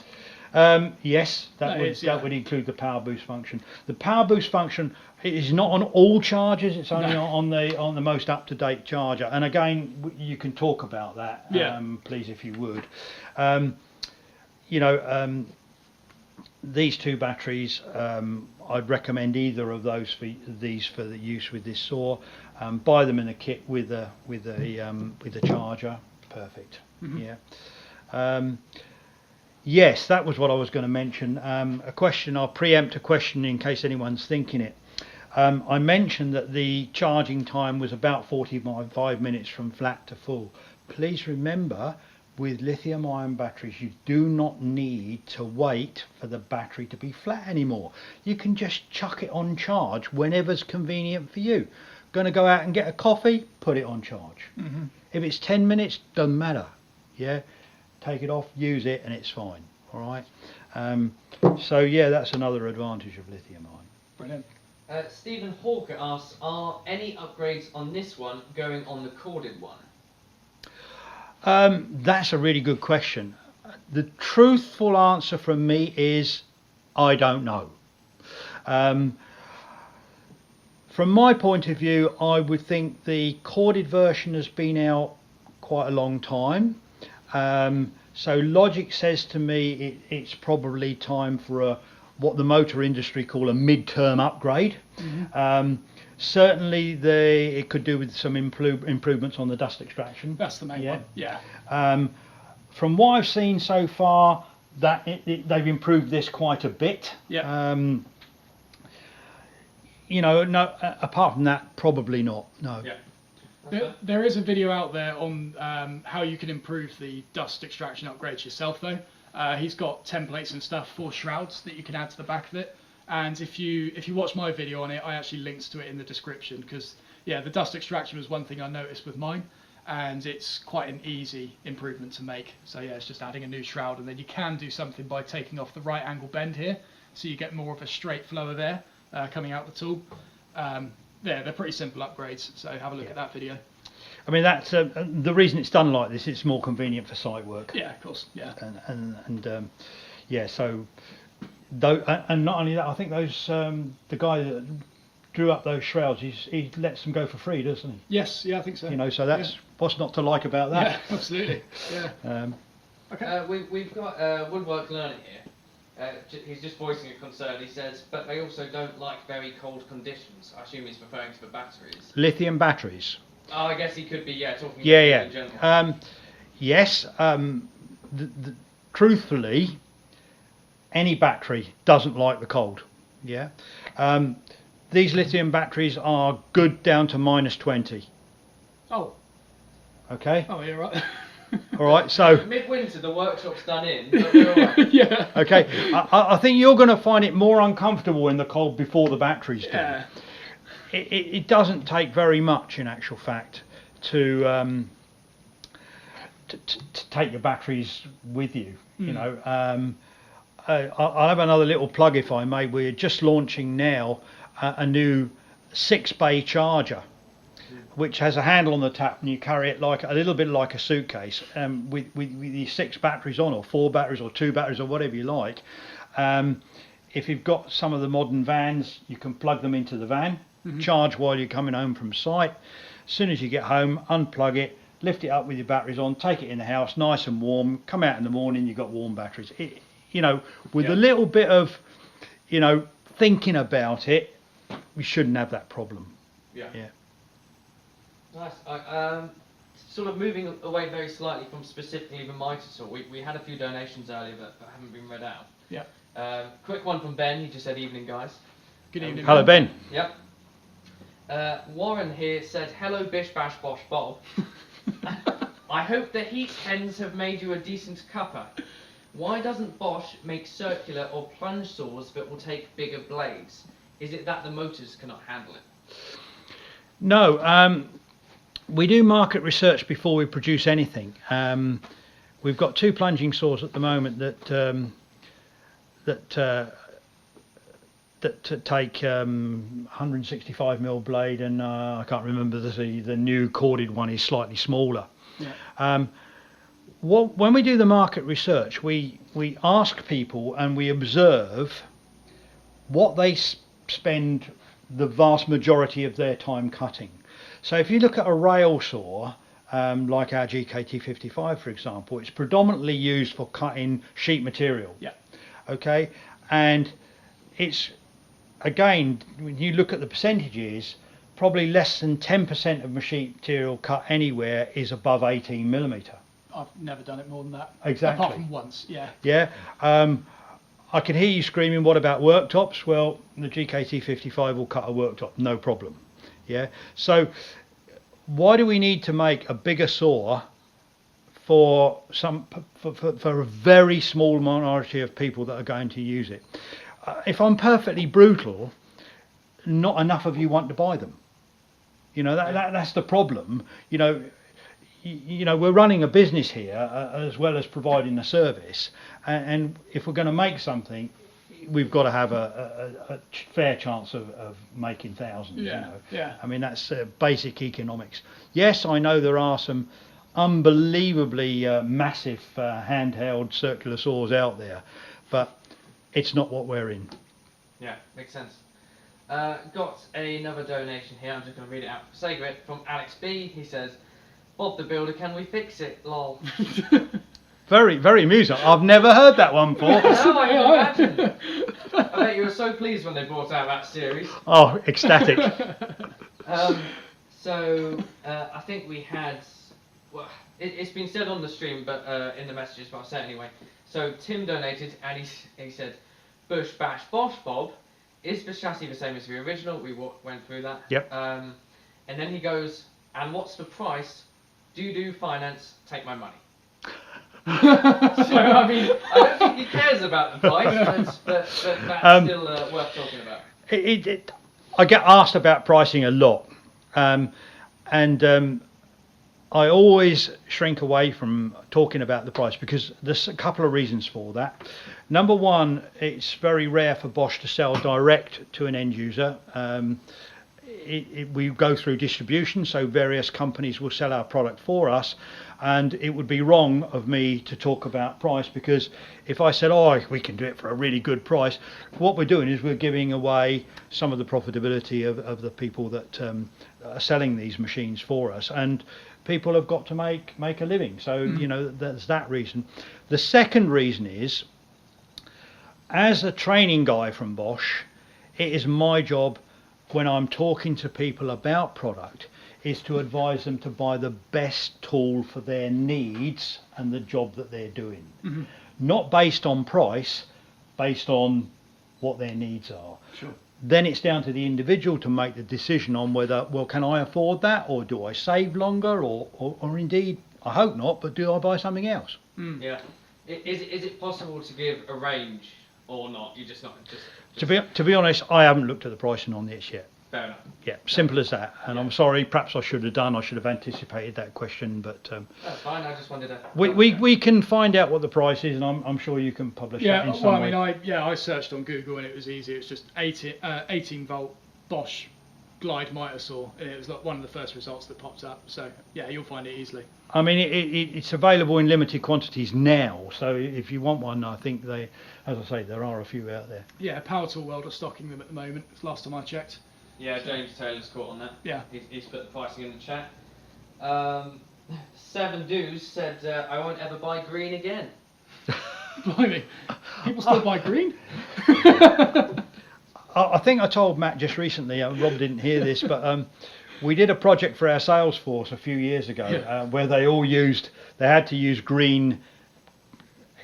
Yes, that That would include the power boost function. The power boost function is not on all chargers; it's only on the most up-to-date charger. And again, you can talk about that, please, if you would. These two batteries, I'd recommend either of these for the use with this saw. Buy them in a kit with a charger. Perfect. Yes, that was what I was going to mention. A question, I'll preempt a question in case anyone's thinking it. I mentioned that the charging time was about 45 minutes from flat to full. Please remember, with lithium ion batteries, you do not need to wait for the battery to be flat anymore. You can just chuck it on charge whenever's convenient for you. Going to go out and get a coffee, put it on charge. If it's 10 minutes, doesn't matter. Take it off, use it, and it's fine. All right. So yeah, that's another advantage of lithium ion. Brilliant. Stephen Hawker asks, are any upgrades on this one going on the corded one? That's a really good question. The truthful answer from me is I don't know. From my point of view, I would think the corded version has been out quite a long time. So logic says to me it's probably time for what the motor industry call a mid-term upgrade. Certainly it could do with some improvements on the dust extraction. That's the main one. Yeah. From what I've seen so far, that they've improved this quite a bit. No, apart from that, probably not. No. There is a video out there on how you can improve the dust extraction upgrades yourself though. He's got templates and stuff for shrouds that you can add to the back of it. And if you watch my video on it, I actually linked to it in the description because the dust extraction was one thing I noticed with mine, and it's quite an easy improvement to make. So it's just adding a new shroud, and then you can do something by taking off the right angle bend here, so you get more of a straight flow of air coming out the tool. They're pretty simple upgrades, so have a look at that video. I mean, that's the reason it's done like this. It's more convenient for site work. Yeah, of course. Yeah. So, though, and not only that, I think those the guy that drew up those shrouds, he lets them go for free, doesn't he? Yes. Yeah, I think so. So that's what's not to like about that. Yeah, absolutely. Yeah. Okay. We've got Woodwork Learner here. He's just voicing a concern. He says, but they also don't like very cold conditions. I assume he's referring to the batteries. Lithium batteries. Oh, I guess he could be, talking in general. Yes. Truthfully, any battery doesn't like the cold. These lithium batteries are good down to -20. Oh. Okay. Oh, you're right. All right, so midwinter the workshop's done in, but we're all right. Yeah. Okay, I think you're going to find it more uncomfortable in the cold before the batteries do. Yeah. It doesn't take very much, in actual fact, to take your batteries with you. I'll have another little plug, if I may. We're just launching now a new 6-bay charger, which has a handle on the tap, and you carry it like a little bit like a suitcase, with these 6 batteries on, or 4 batteries, or 2 batteries, or whatever you like. If you've got some of the modern vans, you can plug them into the van, charge while you're coming home from site. As soon as you get home, unplug it, lift it up with your batteries on, take it in the house, nice and warm. Come out in the morning, you've got warm batteries. With a little bit of, thinking about it, we shouldn't have that problem. Yeah. Nice. Sort of moving away very slightly from specifically the mitre saw, we had a few donations earlier that haven't been read out. Yeah. Quick one from Ben. He just said, "Evening, guys." Good evening. Hello, Ben. Yep. Warren here said, "Hello, Bish Bash Bosh Bob. I hope the heat hens have made you a decent cuppa. Why doesn't Bosch make circular or plunge saws that will take bigger blades? Is it that the motors cannot handle it?" No. We do market research before we produce anything. We've got 2 plunging saws at the moment that take 165mm blade, and I can't remember the new corded one is slightly smaller. Yeah. when we do the market research, we ask people and we observe what they spend the vast majority of their time cutting. So if you look at a rail saw, like our GKT55 for example, it's predominantly used for cutting sheet material. Yeah. Okay, and it's, again, when you look at the percentages, probably less than 10% of sheet material cut anywhere is above 18mm. I've never done it more than that. Exactly. Apart from once, yeah. Yeah. I can hear you screaming, what about worktops? Well, the GKT55 will cut a worktop, no problem. Yeah. So why do we need to make a bigger saw for a very small minority of people that are going to use it? If I'm perfectly brutal, not enough of you want to buy them. You know, that's the problem. You know, we're running a business here as well as providing a service, and if we're going to make something, we've got to have a fair chance of making thousands. Yeah, you know? yeah. I mean, that's basic economics. Yes, I know there are some unbelievably massive handheld circular saws out there, but it's not what we're in. Yeah, makes sense. Got another donation here, I'm just going to read it out for sake of it, from Alex B. He says, Bob the Builder, can we fix it? Lol. Very, very amusing. I've never heard that one before. No, I can imagine. I bet you were so pleased when they brought out that series. Oh, ecstatic. So, I think we had, it's been said on the stream, but in the messages, but I'll say it anyway. So, Tim donated, and he said, Bush Bash Bosch Bob, is the chassis the same as the original? We went through that. Yep. And then he goes, and what's the price? Do you do finance? Take my money. So, I mean, I don't think he cares about the price, but that's still worth talking about. I get asked about pricing a lot, and I always shrink away from talking about the price because there's a couple of reasons for that. Number one, it's very rare for Bosch to sell direct to an end user. We go through distribution, so various companies will sell our product for us, and it would be wrong of me to talk about price, because if I said, oh, we can do it for a really good price, what we're doing is we're giving away some of the profitability of the people that are selling these machines for us, and people have got to make a living. So you know, there's that reason. The second reason is, as a training guy from Bosch, it is my job when I'm talking to people about product is to advise them to buy the best tool for their needs and the job that they're doing. Mm-hmm. Not based on price, based on what their needs are. Sure. Then it's down to the individual to make the decision on whether, well, can I afford that, or do I save longer, or indeed, I hope not, but do I buy something else? Mm. Yeah. Is it possible to give a range or not? You just not just. To be honest, I haven't looked at the pricing on this yet. Fair enough. Yeah, simple as that. And Yeah. I'm sorry, perhaps I should have anticipated that question, but That's fine. I just wanted to. we can find out what the price is, and I'm sure you can publish that in some way. Well, I mean, I searched on Google and it was easy. It's just 18 volt Bosch glide miter saw, and it was like one of the first results that popped up. So yeah, you'll find it easily. I mean, it's available in limited quantities now, so if you want one, I think they, as I say, there are a few out there. Yeah, Power Tool World are stocking them at the moment. Last time I checked. Yeah, James Taylor's caught on that. Yeah. He's put the pricing in the chat. Seven Doos said, I won't ever buy green again. Blimey, people still buy green? I think I told Matt just recently, Rob didn't hear this, but we did a project for our sales force a few years ago where they had to use green.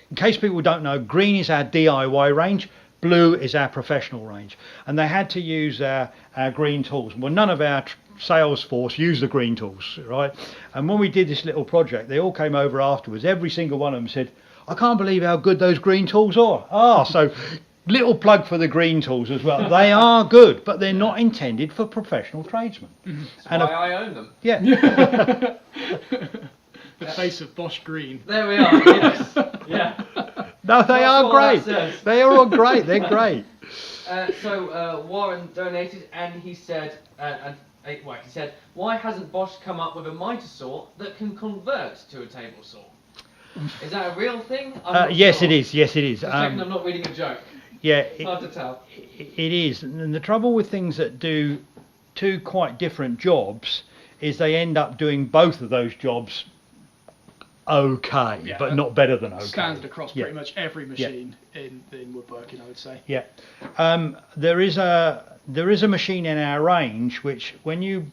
In case people don't know, green is our DIY range, blue is our professional range, and they had to use our green tools. Well, none of our sales force used the green tools, right? And when we did this little project, they all came over afterwards. Every single one of them said, I can't believe how good those green tools are. So little plug for the green tools as well. They are good, but they're not intended for professional tradesmen. That's why I own them. Yeah. The face of Bosch green. There we are, yes. Yeah. No, they That's are all great. that says. They are all great. They're great. So Warren donated, and he said, he said, why hasn't Bosch come up with a miter saw that can convert to a table saw? Is that a real thing? I'm not Yes, sure. it is. Yes, it is. Just checking I'm not reading a joke. Yeah, Hard to tell. it is. And the trouble with things that do two quite different jobs is they end up doing both of those jobs okay, Yeah, but not better than okay. Standard across Yeah. pretty much every machine in woodworking, I would say. Yeah, there is a machine in our range which, when you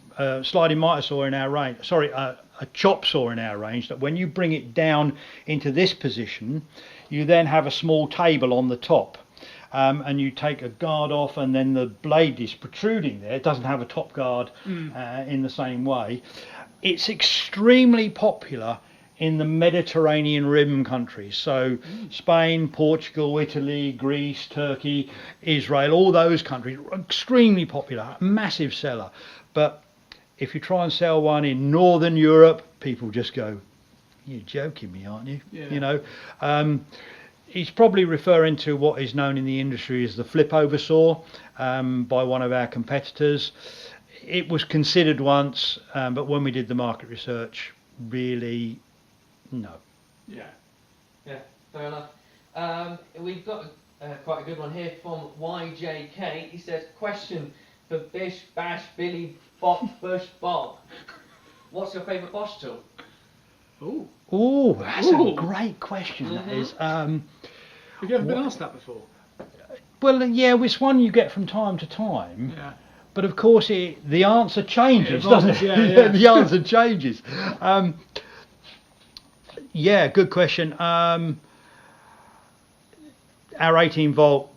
sliding miter saw in our range, sorry, a chop saw in our range, that when you bring it down into this position, you then have a small table on the top, and you take a guard off, and then the blade is protruding there. It doesn't have a top guard in the same way. It's extremely popular in the Mediterranean rim countries, so Spain, Portugal, Italy, Greece, Turkey, Israel, all those countries are extremely popular, massive seller. But if you try and sell one in Northern Europe, people just go, "You're joking me, aren't you?" Yeah. You know. He's probably referring to what is known in the industry as the flip over saw, by one of our competitors. It was considered once, but when we did the market research, really, no. Yeah. Yeah, fair enough. We've got quite a good one here from YJK. He says, question for Bish, Bash, Billy, Bop, Bush, Bob. What's your favourite Bosch tool? Ooh. Oh, that's Ooh. a great question. That is. Have you ever been asked that before? Well, yeah, it's one you get from time to time. Yeah. But of course, the answer changes, It evolves, doesn't it? yeah, yeah. The answer changes. Yeah, good question. Our 18 volt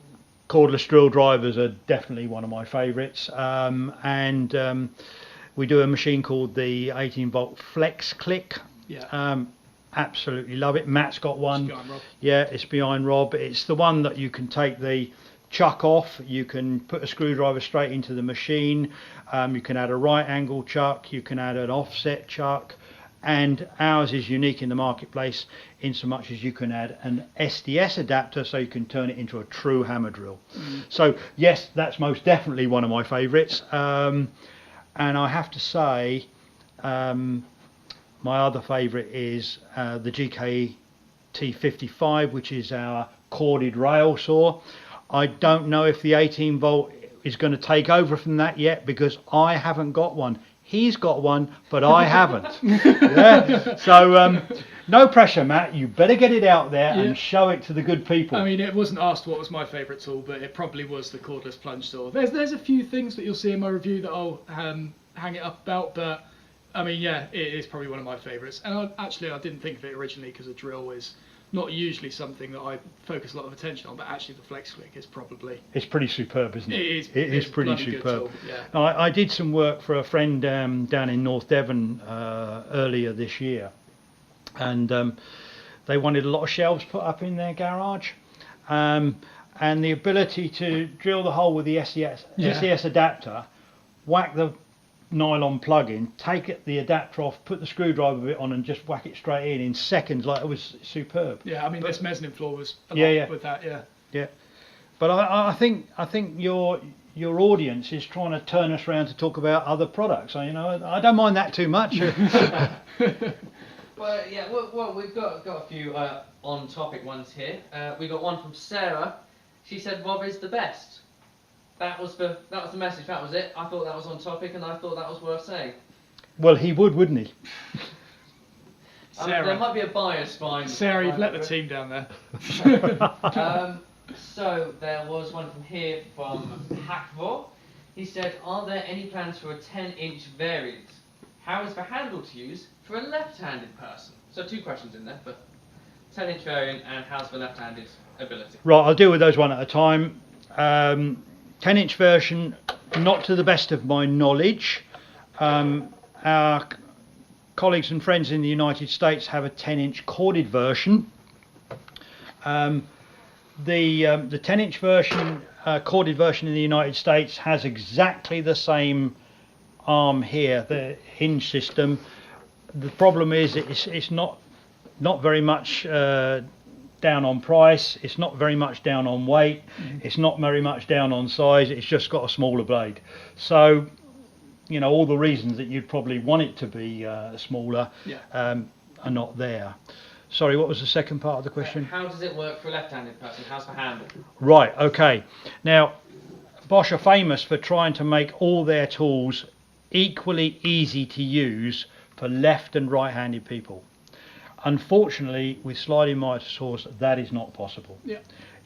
cordless drill drivers are definitely one of my favourites, and we do a machine called the 18 volt Flex Click. Yeah. Absolutely love it. Matt's got one. Behind Rob. Yeah, it's behind Rob. It's the one that you can take the chuck off, you can put a screwdriver straight into the machine, you can add a right angle chuck, you can add an offset chuck, and ours is unique in the marketplace in so much as you can add an SDS adapter, so you can turn it into a true hammer drill. So yes, that's most definitely one of my favourites, and I have to say my other favourite is the GKE T55, which is our corded rail saw. I don't know if the 18 volt is going to take over from that yet, because I haven't got one. He's got one, but I haven't. Yeah? So no pressure, Matt. You better get it out there and show it to the good people. I mean, it wasn't asked what was my favourite tool, but it probably was the cordless plunge saw. There's a few things that you'll see in my review that I'll hang it up about, but I mean, yeah, it is probably one of my favourites. And I didn't think of it originally because a drill is not usually something that I focus a lot of attention on, but actually the Flex Click is probably... It's pretty superb, isn't it? It is pretty bloody good superb. tool, yeah. Now, I did some work for a friend down in North Devon earlier this year, and they wanted a lot of shelves put up in their garage, and the ability to drill the hole with the SDS adapter, whack the nylon plug in, take the adapter off, put the screwdriver bit on, and just whack it straight in seconds. Like, it was superb. Yeah, I mean, this mezzanine floor was a lot with that, Yeah, but I think your audience is trying to turn us around to talk about other products. So, you know, I don't mind that too much. Well, yeah, well, we've got a few on-topic ones here. We got one from Sarah. She said Rob is the best. That was the message. That was it. I thought that was on topic, and I thought that was worth saying. Well, he would, wouldn't he? Sarah. There might be a bias behind. Sarah, you've let the team down there. So there was one from here from Hackvor. He said, "Are there any plans for a 10-inch variant? How is the handle to use for a left-handed person?" So 2 questions in there, but 10-inch variant and how's the left-handed ability? Right, I'll deal with those one at a time. 10-inch version, not to the best of my knowledge. Our colleagues and friends in the United States have a 10-inch corded version. The 10-inch version, corded version in the United States, has exactly the same arm here, the hinge system. The problem is it's not very much down on price, it's not very much down on weight, it's not very much down on size, it's just got a smaller blade. So, you know, all the reasons that you'd probably want it to be smaller are not there. Sorry, what was the second part of the question? How does it work for a left-handed person? How's the handle? Right, okay. Now, Bosch are famous for trying to make all their tools equally easy to use for left and right-handed people. Unfortunately, with sliding miter saws, that is not possible. Yeah.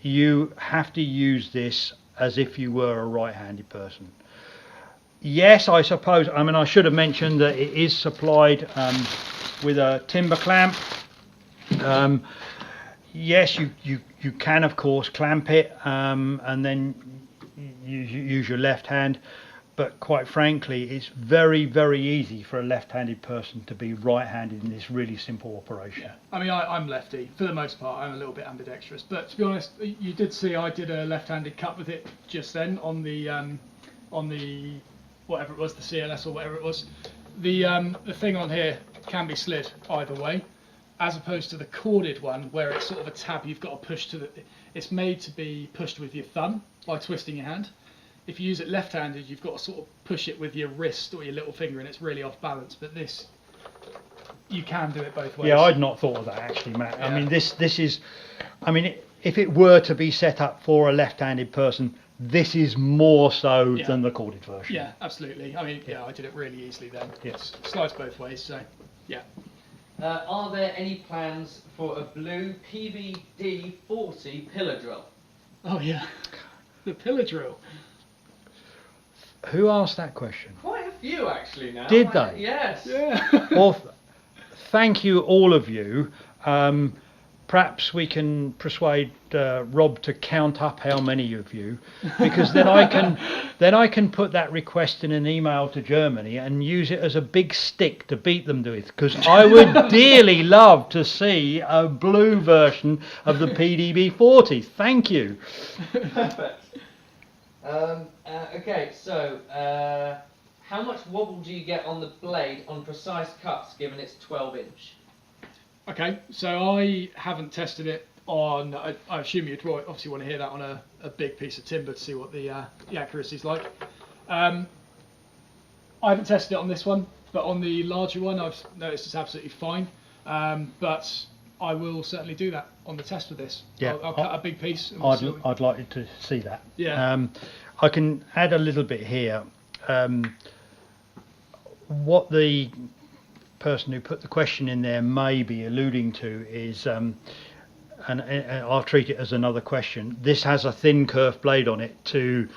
You have to use this as if you were a right-handed person. Yes, I suppose, I mean, I should have mentioned that it is supplied with a timber clamp. Yes, you can of course clamp it and then you use your left hand, but quite frankly it's very easy for a left-handed person to be right-handed in this really simple operation. Yeah. I mean, I'm lefty for the most part. I'm a little bit ambidextrous, but to be honest, you did see I did a left-handed cut with it just then on the whatever it was, the CLS or whatever it was. The thing on here can be slid either way, as opposed to the corded one where it's sort of a tab you've got to push to the. It's made to be pushed with your thumb by twisting your hand. If you use it left-handed, you've got to sort of push it with your wrist or your little finger, and it's really off balance. But this, you can do it both ways. Yeah, I'd not thought of that actually, Matt. Yeah. I mean, this is, I mean, if it were to be set up for a left-handed person, this is more so than the corded version. Yeah, absolutely. I mean, yeah, I did it really easily then. Yes. It slides both ways, so yeah. Are there any plans for a blue PVD 40 pillar drill? Oh yeah, the pillar drill. Who asked that question? Quite a few actually now. Did they? Yes. Yeah. Well, thank you all of you. Perhaps we can persuade Rob to count up how many of you, because then I can put that request in an email to Germany and use it as a big stick to beat them with. Because I would dearly love to see a blue version of the PDB 40. Thank you. Perfect. Okay, so how much wobble do you get on the blade on precise cuts given it's 12-inch? Okay, so I haven't tested it on. I assume you'd obviously want to hear that on a big piece of timber to see what the accuracy is like. I haven't tested it on this one, but on the larger one, I've noticed it's absolutely fine. But I will certainly do that on the test with this. Yeah, I'll cut a big piece. And we'll see what I'd like to see that. Yeah. I can add a little bit here. What the person who put the question in there may be alluding to is, and I'll treat it as another question, this has a thin kerf blade on it to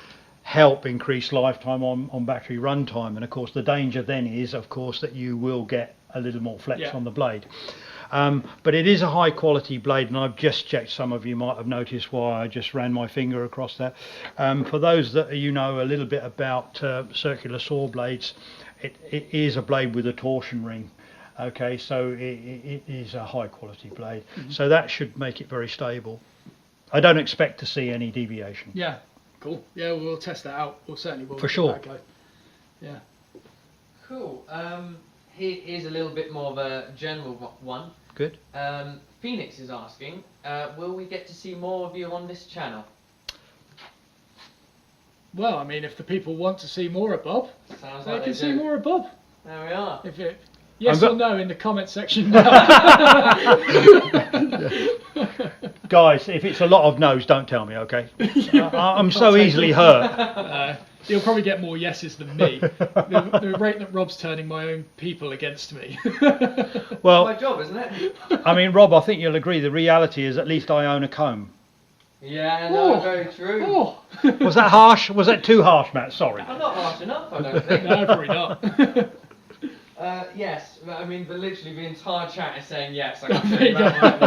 help increase lifetime on battery runtime, and of course the danger then is of course that you will get a little more flex on the blade. But it is a high quality blade, and I've just checked. Some of you might have noticed why I just ran my finger across that. For those that you know a little bit about circular saw blades, it is a blade with a torsion ring. Okay, so it is a high quality blade. So that should make it very stable. I don't expect to see any deviation. Yeah, cool. Yeah, we'll test that out. We'll certainly will. For sure. That go. Yeah. Cool. Here is a little bit more of a general one. Good. Phoenix is asking, will we get to see more of you on this channel? Well, I mean, if the people want to see more of Bob, Sounds they like can they see do. more of Bob. There we are. If it, yes or no in the comment section. Guys, if it's a lot of no's, don't tell me, okay? I'm so easily hurt. You'll probably get more yeses than me. The rate that Rob's turning my own people against me. Well, My job, isn't it? I mean, Rob, I think you'll agree the reality is at least I own a comb. Yeah, no, Oh. very true. Oh. Was that harsh? Was that too harsh, Matt? Sorry. I'm not harsh enough, I don't think. No, probably not. Yes, I mean, literally the entire chat is saying yes. I can There say you that right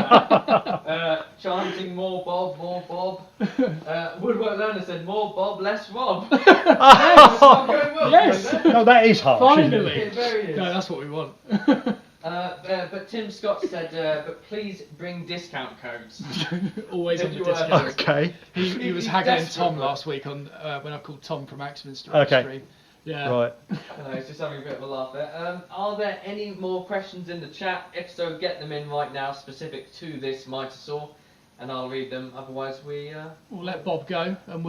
now. Chanting more Bob, more Bob. Woodwork Learner said more Bob, less Rob. Yes, it's not going well, Yes. isn't it? No, that is harsh. Isn't Finally. it? It very is. No, that's what we want. But Tim Scott said, but please bring discount codes. Always on If the you were- discount. Okay. He was He's haggling desperate Tom for it. last week on when I called Tom from Oxpens to Okay. stream. Yeah. Right. I know, it's just having a bit of a laugh there. Are there any more questions in the chat? If so, get them in right now, specific to this miter saw, and I'll read them. Otherwise, We'll let Bob go and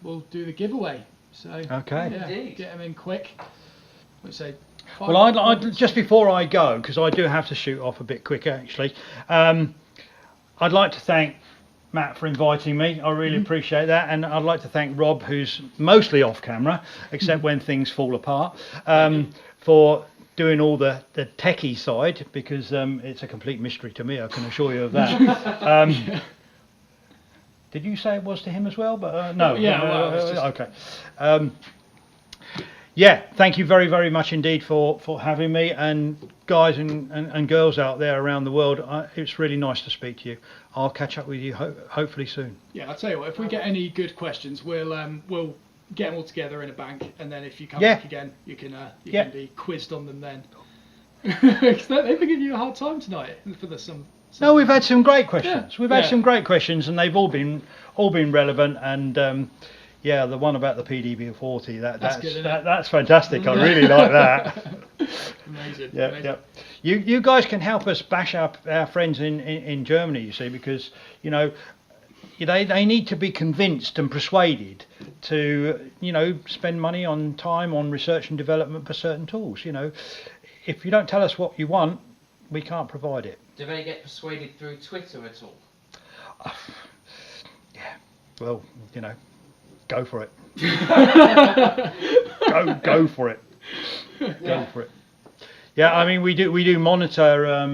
we'll do the giveaway. So Okay. yeah, Indeed. get him in quick. Let's say Well, I'd just before I go, because I do have to shoot off a bit quicker actually, I'd like to thank Matt for inviting me. I really appreciate that, and I'd like to thank Rob, who's mostly off camera, except when things fall apart, for doing all the techie side, because it's a complete mystery to me, I can assure you of that. Did you say it was to him as well? But no. Yeah, well, it's just... okay. Yeah, thank you very, very much indeed for having me, and guys and girls out there around the world, it's really nice to speak to you. I'll catch up with you hopefully soon. Yeah, I'll tell you what, if we get any good questions, we'll get them all together in a bank, and then if you come back again, you can be quizzed on them then. Because they've been giving you a hard time tonight for some. No, we've had some great questions. Yeah. We've had some great questions, and they've all been relevant. And yeah, the one about the PDB40, that's fantastic. I really like that. Amazing. Yeah, amazing. yeah. You guys can help us bash up our friends in Germany, you see, because they need to be convinced and persuaded to spend money on time on research and development for certain tools. If you don't tell us what you want, we can't provide it. Do they get persuaded through Twitter at all? Yeah, well, go for it. go for it. Go for it. Yeah, I mean, we do monitor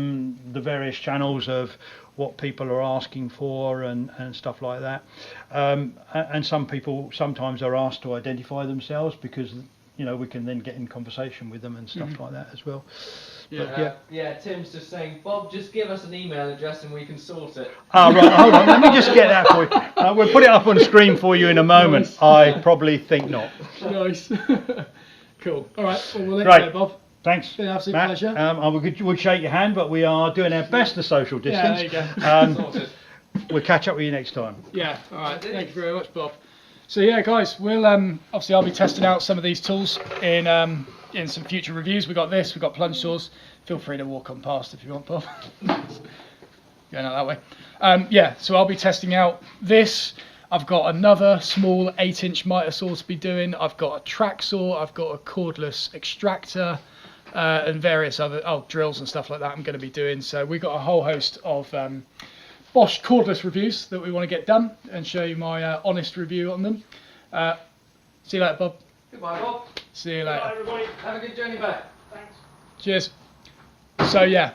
the various channels of what people are asking for and stuff like that. And some people sometimes are asked to identify themselves, because we can then get in conversation with them and stuff like that as well. Yeah, Tim's just saying, Bob, just give us an email address and we can sort it. Ah, right, hold on, let me just get that for you. We'll put it up on screen for you in a moment. Nice. I probably think not. Nice. Cool. All right, well, we'll let you go, Bob. Thanks. It's been an absolute Matt. pleasure. I would shake your hand, but we are doing our best to social distance. Yeah, there you go. We'll catch up with you next time. Yeah, all right. Thank you very much, Bob. So yeah, guys, we'll obviously I'll be testing out some of these tools in some future reviews. We've got plunge saws. Feel free to walk on past if you want, Bob. Going out that way. Yeah, so I'll be testing out this. I've got another small 8-inch miter saw to be doing. I've got a track saw. I've got a cordless extractor and various other drills and stuff like that I'm going to be doing. So we've got a whole host of Bosch cordless reviews that we want to get done and show you my honest review on them. See you later, Bob. Goodbye, Bob. See you later. Bye, everybody. Have a good journey back. Thanks. Cheers. So yeah,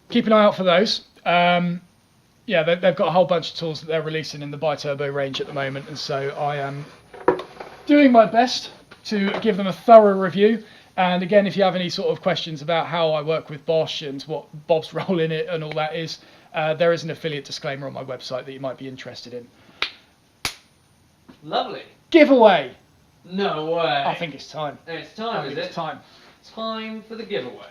keep an eye out for those. Yeah, they've got a whole bunch of tools that they're releasing in the Bi-Turbo range at the moment, and so I am doing my best to give them a thorough review. And again, if you have any sort of questions about how I work with Bosch and what Bob's role in it and all that is, there is an affiliate disclaimer on my website that you might be interested in. Lovely. Giveaway. No way. I think it's time. It's time, is it? It's time. Time for the giveaway.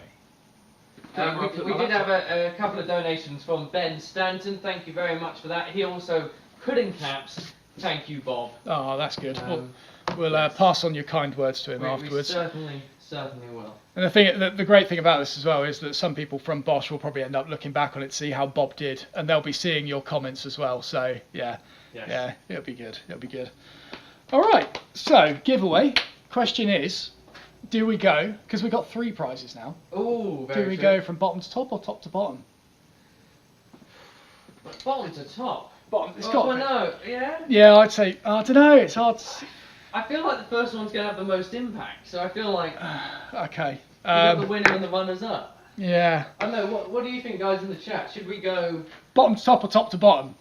We did have a couple of donations from Ben Stanton. Thank you very much for that. He also put in caps. Thank you, Bob. Oh, that's good. We'll pass on your kind words to him afterwards. We certainly will. And the great thing about this as well is that some people from Bosch will probably end up looking back on it to see how Bob did, and they'll be seeing your comments as well. So yeah, it'll be good. It'll be good. All right. So giveaway. Question is, do we go? Because we've got 3 prizes now. Oh, very Do we true. go from bottom to top or top to bottom? Bottom to top. Bottom. It's got. Well, no. Yeah. Yeah, I'd say. I don't know. It's hard to see. I feel like the first one's going to have the most impact, so I feel like Okay. we got the winner and the runners up. Yeah. I don't know. What do you think, guys, in the chat? Should we go? Bottom to top or top to bottom?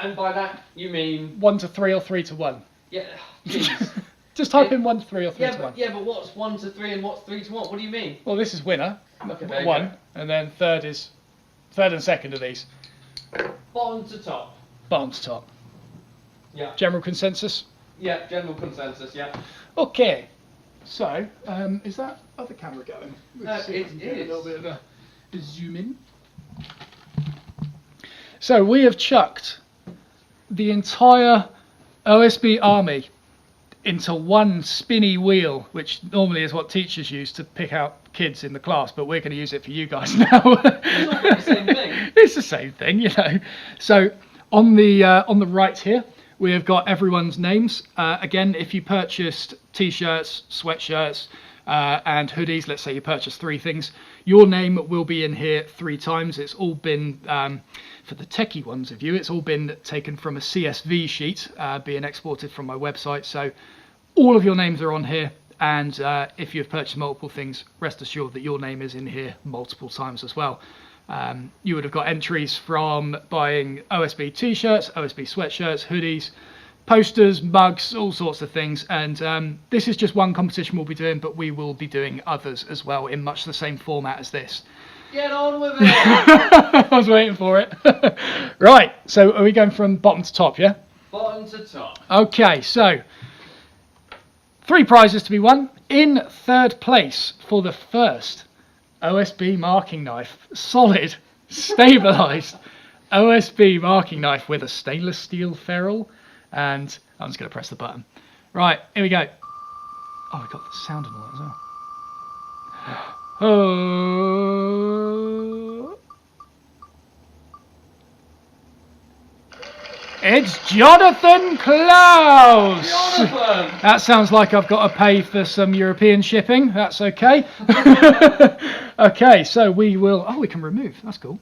And by that you mean 1 to 3 or 3 to 1? Yeah. Jeez. Just type in 1 to 3 or 3 to 1. Yeah, but what's 1 to 3 and what's 3 to 1? What do you mean? Well, this is winner. Okay, there you 1, go. and then third and second of these. Bottom to top. Bottom to top. Yeah. General consensus? Yeah, general consensus, yeah. Okay. So, is that other camera going? It A is. little bit of a zoom in. So we have chucked the entire OSB army into one spinny wheel, which normally is what teachers use to pick out kids in the class, but we're going to use it for you guys now. It's all the same thing. It's the same thing, you know. So on the right here, we have got everyone's names. Again, if you purchased t-shirts, sweatshirts, and hoodies. Let's say you purchase 3 things. Your name will be in here 3 times. It's all been, for the techie ones of you, it's all been taken from a CSV sheet being exported from my website. So all of your names are on here. And if you've purchased multiple things, rest assured that your name is in here multiple times as well. You would have got entries from buying OSB t-shirts, OSB sweatshirts, hoodies, posters, mugs, all sorts of things. And this is just one competition we'll be doing, but we will be doing others as well in much the same format as this. Get on with it! I was waiting for it. Right, so are we going from bottom to top, yeah? Bottom to top. Okay, so 3 prizes to be won. In 3rd place for the first OSB marking knife, solid, stabilised OSB marking knife with a stainless steel ferrule. And I'm just going to press the button. Right, here we go. Oh, we got the sound and all that as well. Oh. It's Jonathan Klaus! Jonathan! That sounds like I've got to pay for some European shipping. That's okay. Okay, so we will... Oh, we can remove. That's cool.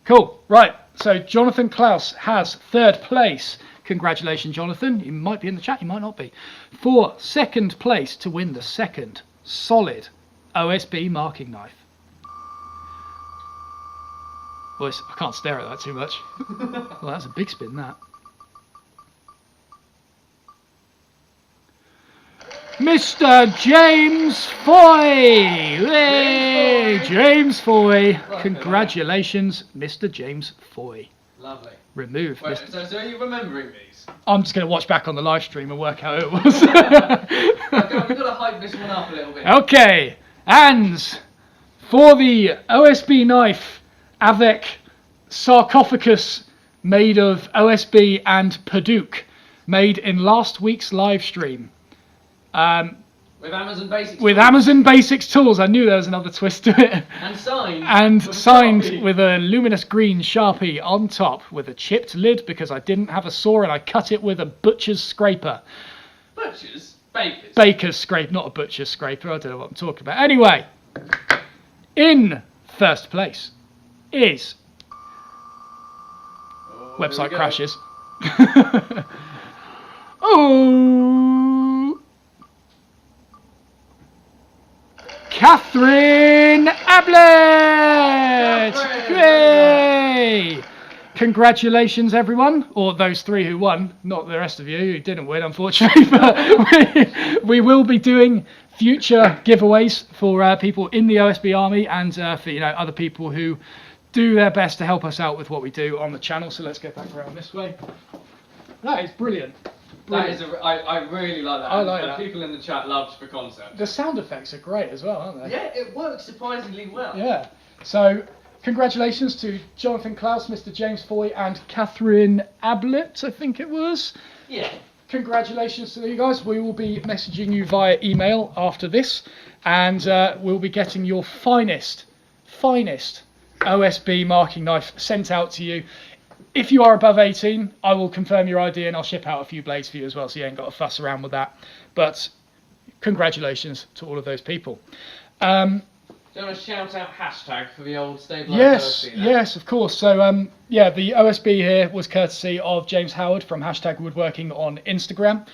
Cool. Right, so Jonathan Klaus has 3rd place. Congratulations, Jonathan. You might be in the chat, you might not be. For 2nd place to win the 2nd solid OSB marking knife. Well, I can't stare at that too much. Well, that's a big spin, that. Mr. James Foy! Hey, James Foy! Congratulations, Mr. James Foy. Lovely. Remove. Wait, so are you remembering these? I'm just going to watch back on the live stream and work out who it was. We've got to hype this one up a little bit. Okay, and for the OSB knife avec sarcophagus made of OSB and Paduke, made in last week's live stream. With Amazon Basics. With Amazon Basics tools. I knew there was another twist to it. And signed. And with signed Sharpie. with a luminous green Sharpie on top with a chipped lid because I didn't have a saw and I cut it with a butcher's scraper. Butchers? Bakers? Baker's scraper, not a butcher's scraper. I don't know what I'm talking about. Anyway, in 1st place is... Oh, Website crashes. Oh... Catherine Ablett! Yay! Congratulations, everyone, or those 3 who won, not the rest of you who didn't win, unfortunately. But we will be doing future giveaways for people in the OSB Army and for other people who do their best to help us out with what we do on the channel. So let's go back around this way. That is brilliant. That is I really like that. I like and that. People in the chat loved the concept. The sound effects are great as well, aren't they? Yeah, it works surprisingly well. Yeah. So, congratulations to Jonathan Klaus, Mr. James Foy, and Catherine Ablett, I think it was. Yeah. Congratulations to you guys. We will be messaging you via email after this, and we'll be getting your finest OSB marking knife sent out to you. If you are above 18, I will confirm your ID and I'll ship out a few blades for you as well, so you ain't got to fuss around with that. But congratulations to all of those people. Do you want to shout out hashtag for the old stabilised Yes, OSB? yes, of course. So, yeah, the OSB here was courtesy of James Howard from #Woodworking on Instagram.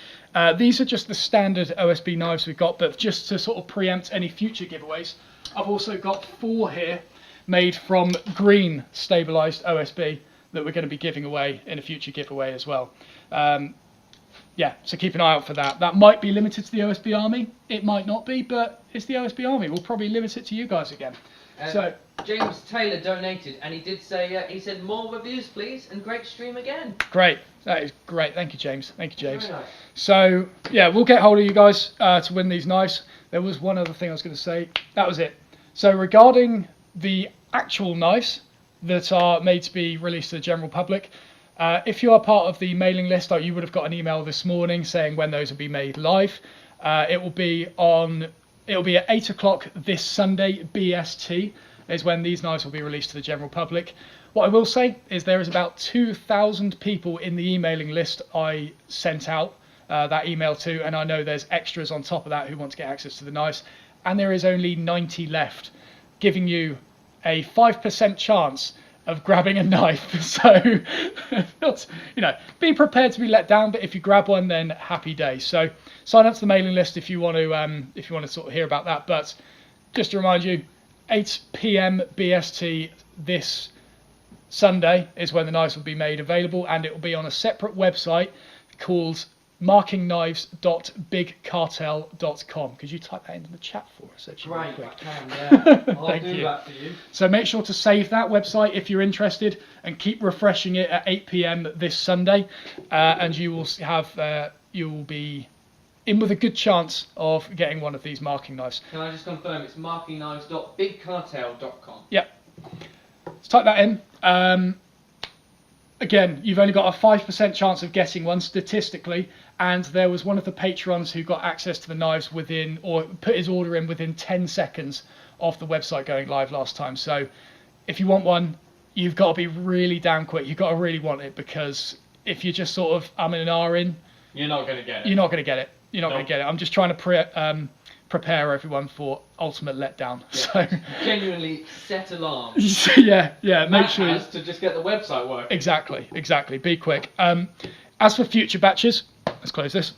These are just the standard OSB knives we've got, but just to sort of preempt any future giveaways, I've also got 4 here made from green stabilised OSB that we're going to be giving away in a future giveaway as well. Yeah, so keep an eye out for that. That might be limited to the OSB Army. It might not be, but it's the OSB Army. We'll probably limit it to you guys again. So James Taylor donated, and he did say, he said, more reviews, please, and great stream again. great. That is great. Thank you, James. Thank you, James. Very nice. So, yeah, we'll get hold of you guys to win these knives. There was one other thing I was going to say. That was it. So regarding the actual knives that are made to be released to the general public, if you are part of the mailing list, you would have got an email this morning saying when those will be made live. It will be at 8 o'clock this Sunday, BST, is when these knives will be released to the general public. What I will say is there is about 2,000 people in the emailing list I sent out that email to, and I know there's extras on top of that who want to get access to the knives, and there is only 90 left, giving you a 5% chance of grabbing a knife. So be prepared to be let down, but if you grab one, then happy days. So sign up to the mailing list if you want to sort of hear about that. But just to remind you, 8 p.m. BST this Sunday is when the knives will be made available, and it will be on a separate website called markingknives.bigcartel.com. Could you type that into the chat for us? Right, quick? I can, yeah. I'll Thank do you. that for you. So make sure to save that website if you're interested, and keep refreshing it at 8 p.m. this Sunday, and you will be in with a good chance of getting one of these marking knives. Can I just confirm it's markingknives.bigcartel.com? Yep. Let's type that in. Again, you've only got a 5% chance of getting one statistically, and there was one of the patrons who got access to the knives or put his order in within 10 seconds of the website going live last time. So if you want one, you've got to be really damn quick. You've got to really want it, because if you're just sort of and ahhing in, you're not going to get it. You're not going to get it. You're not going to get it. I'm just trying to prepare everyone for ultimate letdown. Yeah. So genuinely set alarms. yeah, make Matt sure has to just get the website working. Exactly. Be quick. As for future batches, let's close this.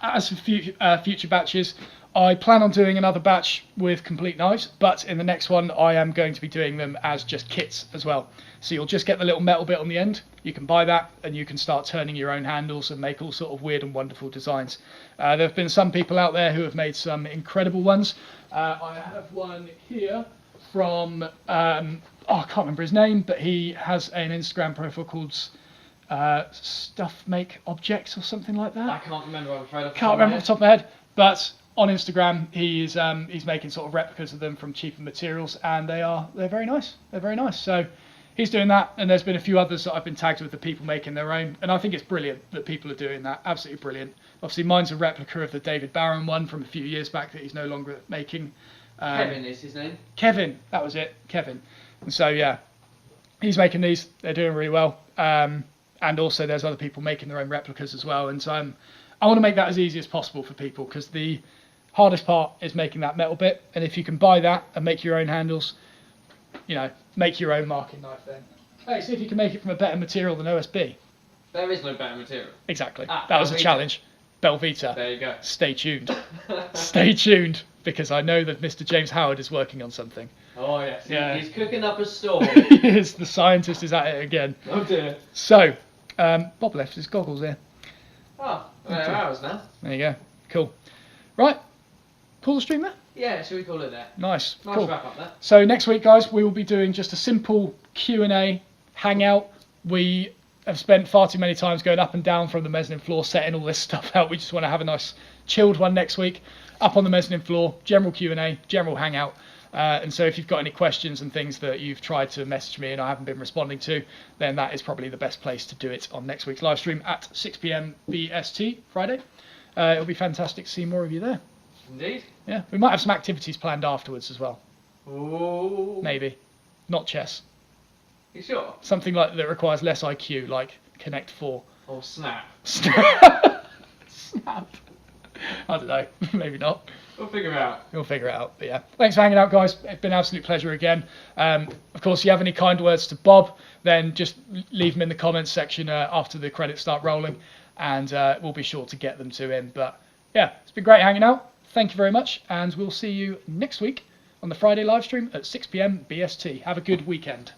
As for future batches, I plan on doing another batch with complete knives, but in the next one I am going to be doing them as just kits as well. So you'll just get the little metal bit on the end. You can buy that, and you can start turning your own handles and make all sort of weird and wonderful designs. There have been some people out there who have made some incredible ones. I have one here from I can't remember his name, but he has an Instagram profile called Stuff Make Objects or something like that. I can't remember, I'm afraid. Can't remember off the top of my head, but on Instagram he's making sort of replicas of them from cheaper materials, and they're very nice. They're very nice. So he's doing that, and there's been a few others that I've been tagged with the people making their own, and I think it's brilliant that people are doing that. Absolutely brilliant. Obviously mine's a replica of the David Barron one from a few years back that he's no longer making. Kevin is his name. Kevin, that was it, Kevin. And so yeah, he's making these. They're doing really well. And also there's other people making their own replicas as well. And so I want to make that as easy as possible for people, because the hardest part is making that metal bit. And if you can buy that and make your own handles, make your own marking knife then. Hey, see if you can make it from a better material than OSB. There is no better material. Exactly. That was a challenge. Belvita. There you go. Stay tuned. Stay tuned, because I know that Mr. James Howard is working on something. Oh yes, Yeah. He's cooking up a story. Yes, the scientist is at it again. Oh dear. So, Bob left his goggles here. Oh, they're ours now. There you go. Cool. Right. Call the stream there? Yeah, shall we call it there? Nice. Nice Cool. wrap up there. So next week, guys, we will be doing just a simple Q&A hangout. We have spent far too many times going up and down from the mezzanine floor, setting all this stuff out. We just want to have a nice chilled one next week. Up on the mezzanine floor, general Q&A, general hangout. And so if you've got any questions and things that you've tried to message me and I haven't been responding to, then that is probably the best place to do it on next week's live stream at 6 p.m. BST, Friday. It'll be fantastic to see more of you there. Indeed. Yeah, we might have some activities planned afterwards as well. Ooh. Maybe. Not chess. You sure? Something like that requires less IQ, like Connect 4. Or Snap. Snap. I don't know. Maybe not. We'll figure it out. We'll figure it out. But yeah, thanks for hanging out, guys. It's been an absolute pleasure again. Of course, if you have any kind words to Bob, then just leave them in the comments section after the credits start rolling, and we'll be sure to get them to him. But yeah, it's been great hanging out. Thank you very much, and we'll see you next week on the Friday live stream at 6 p.m. BST. Have a good weekend.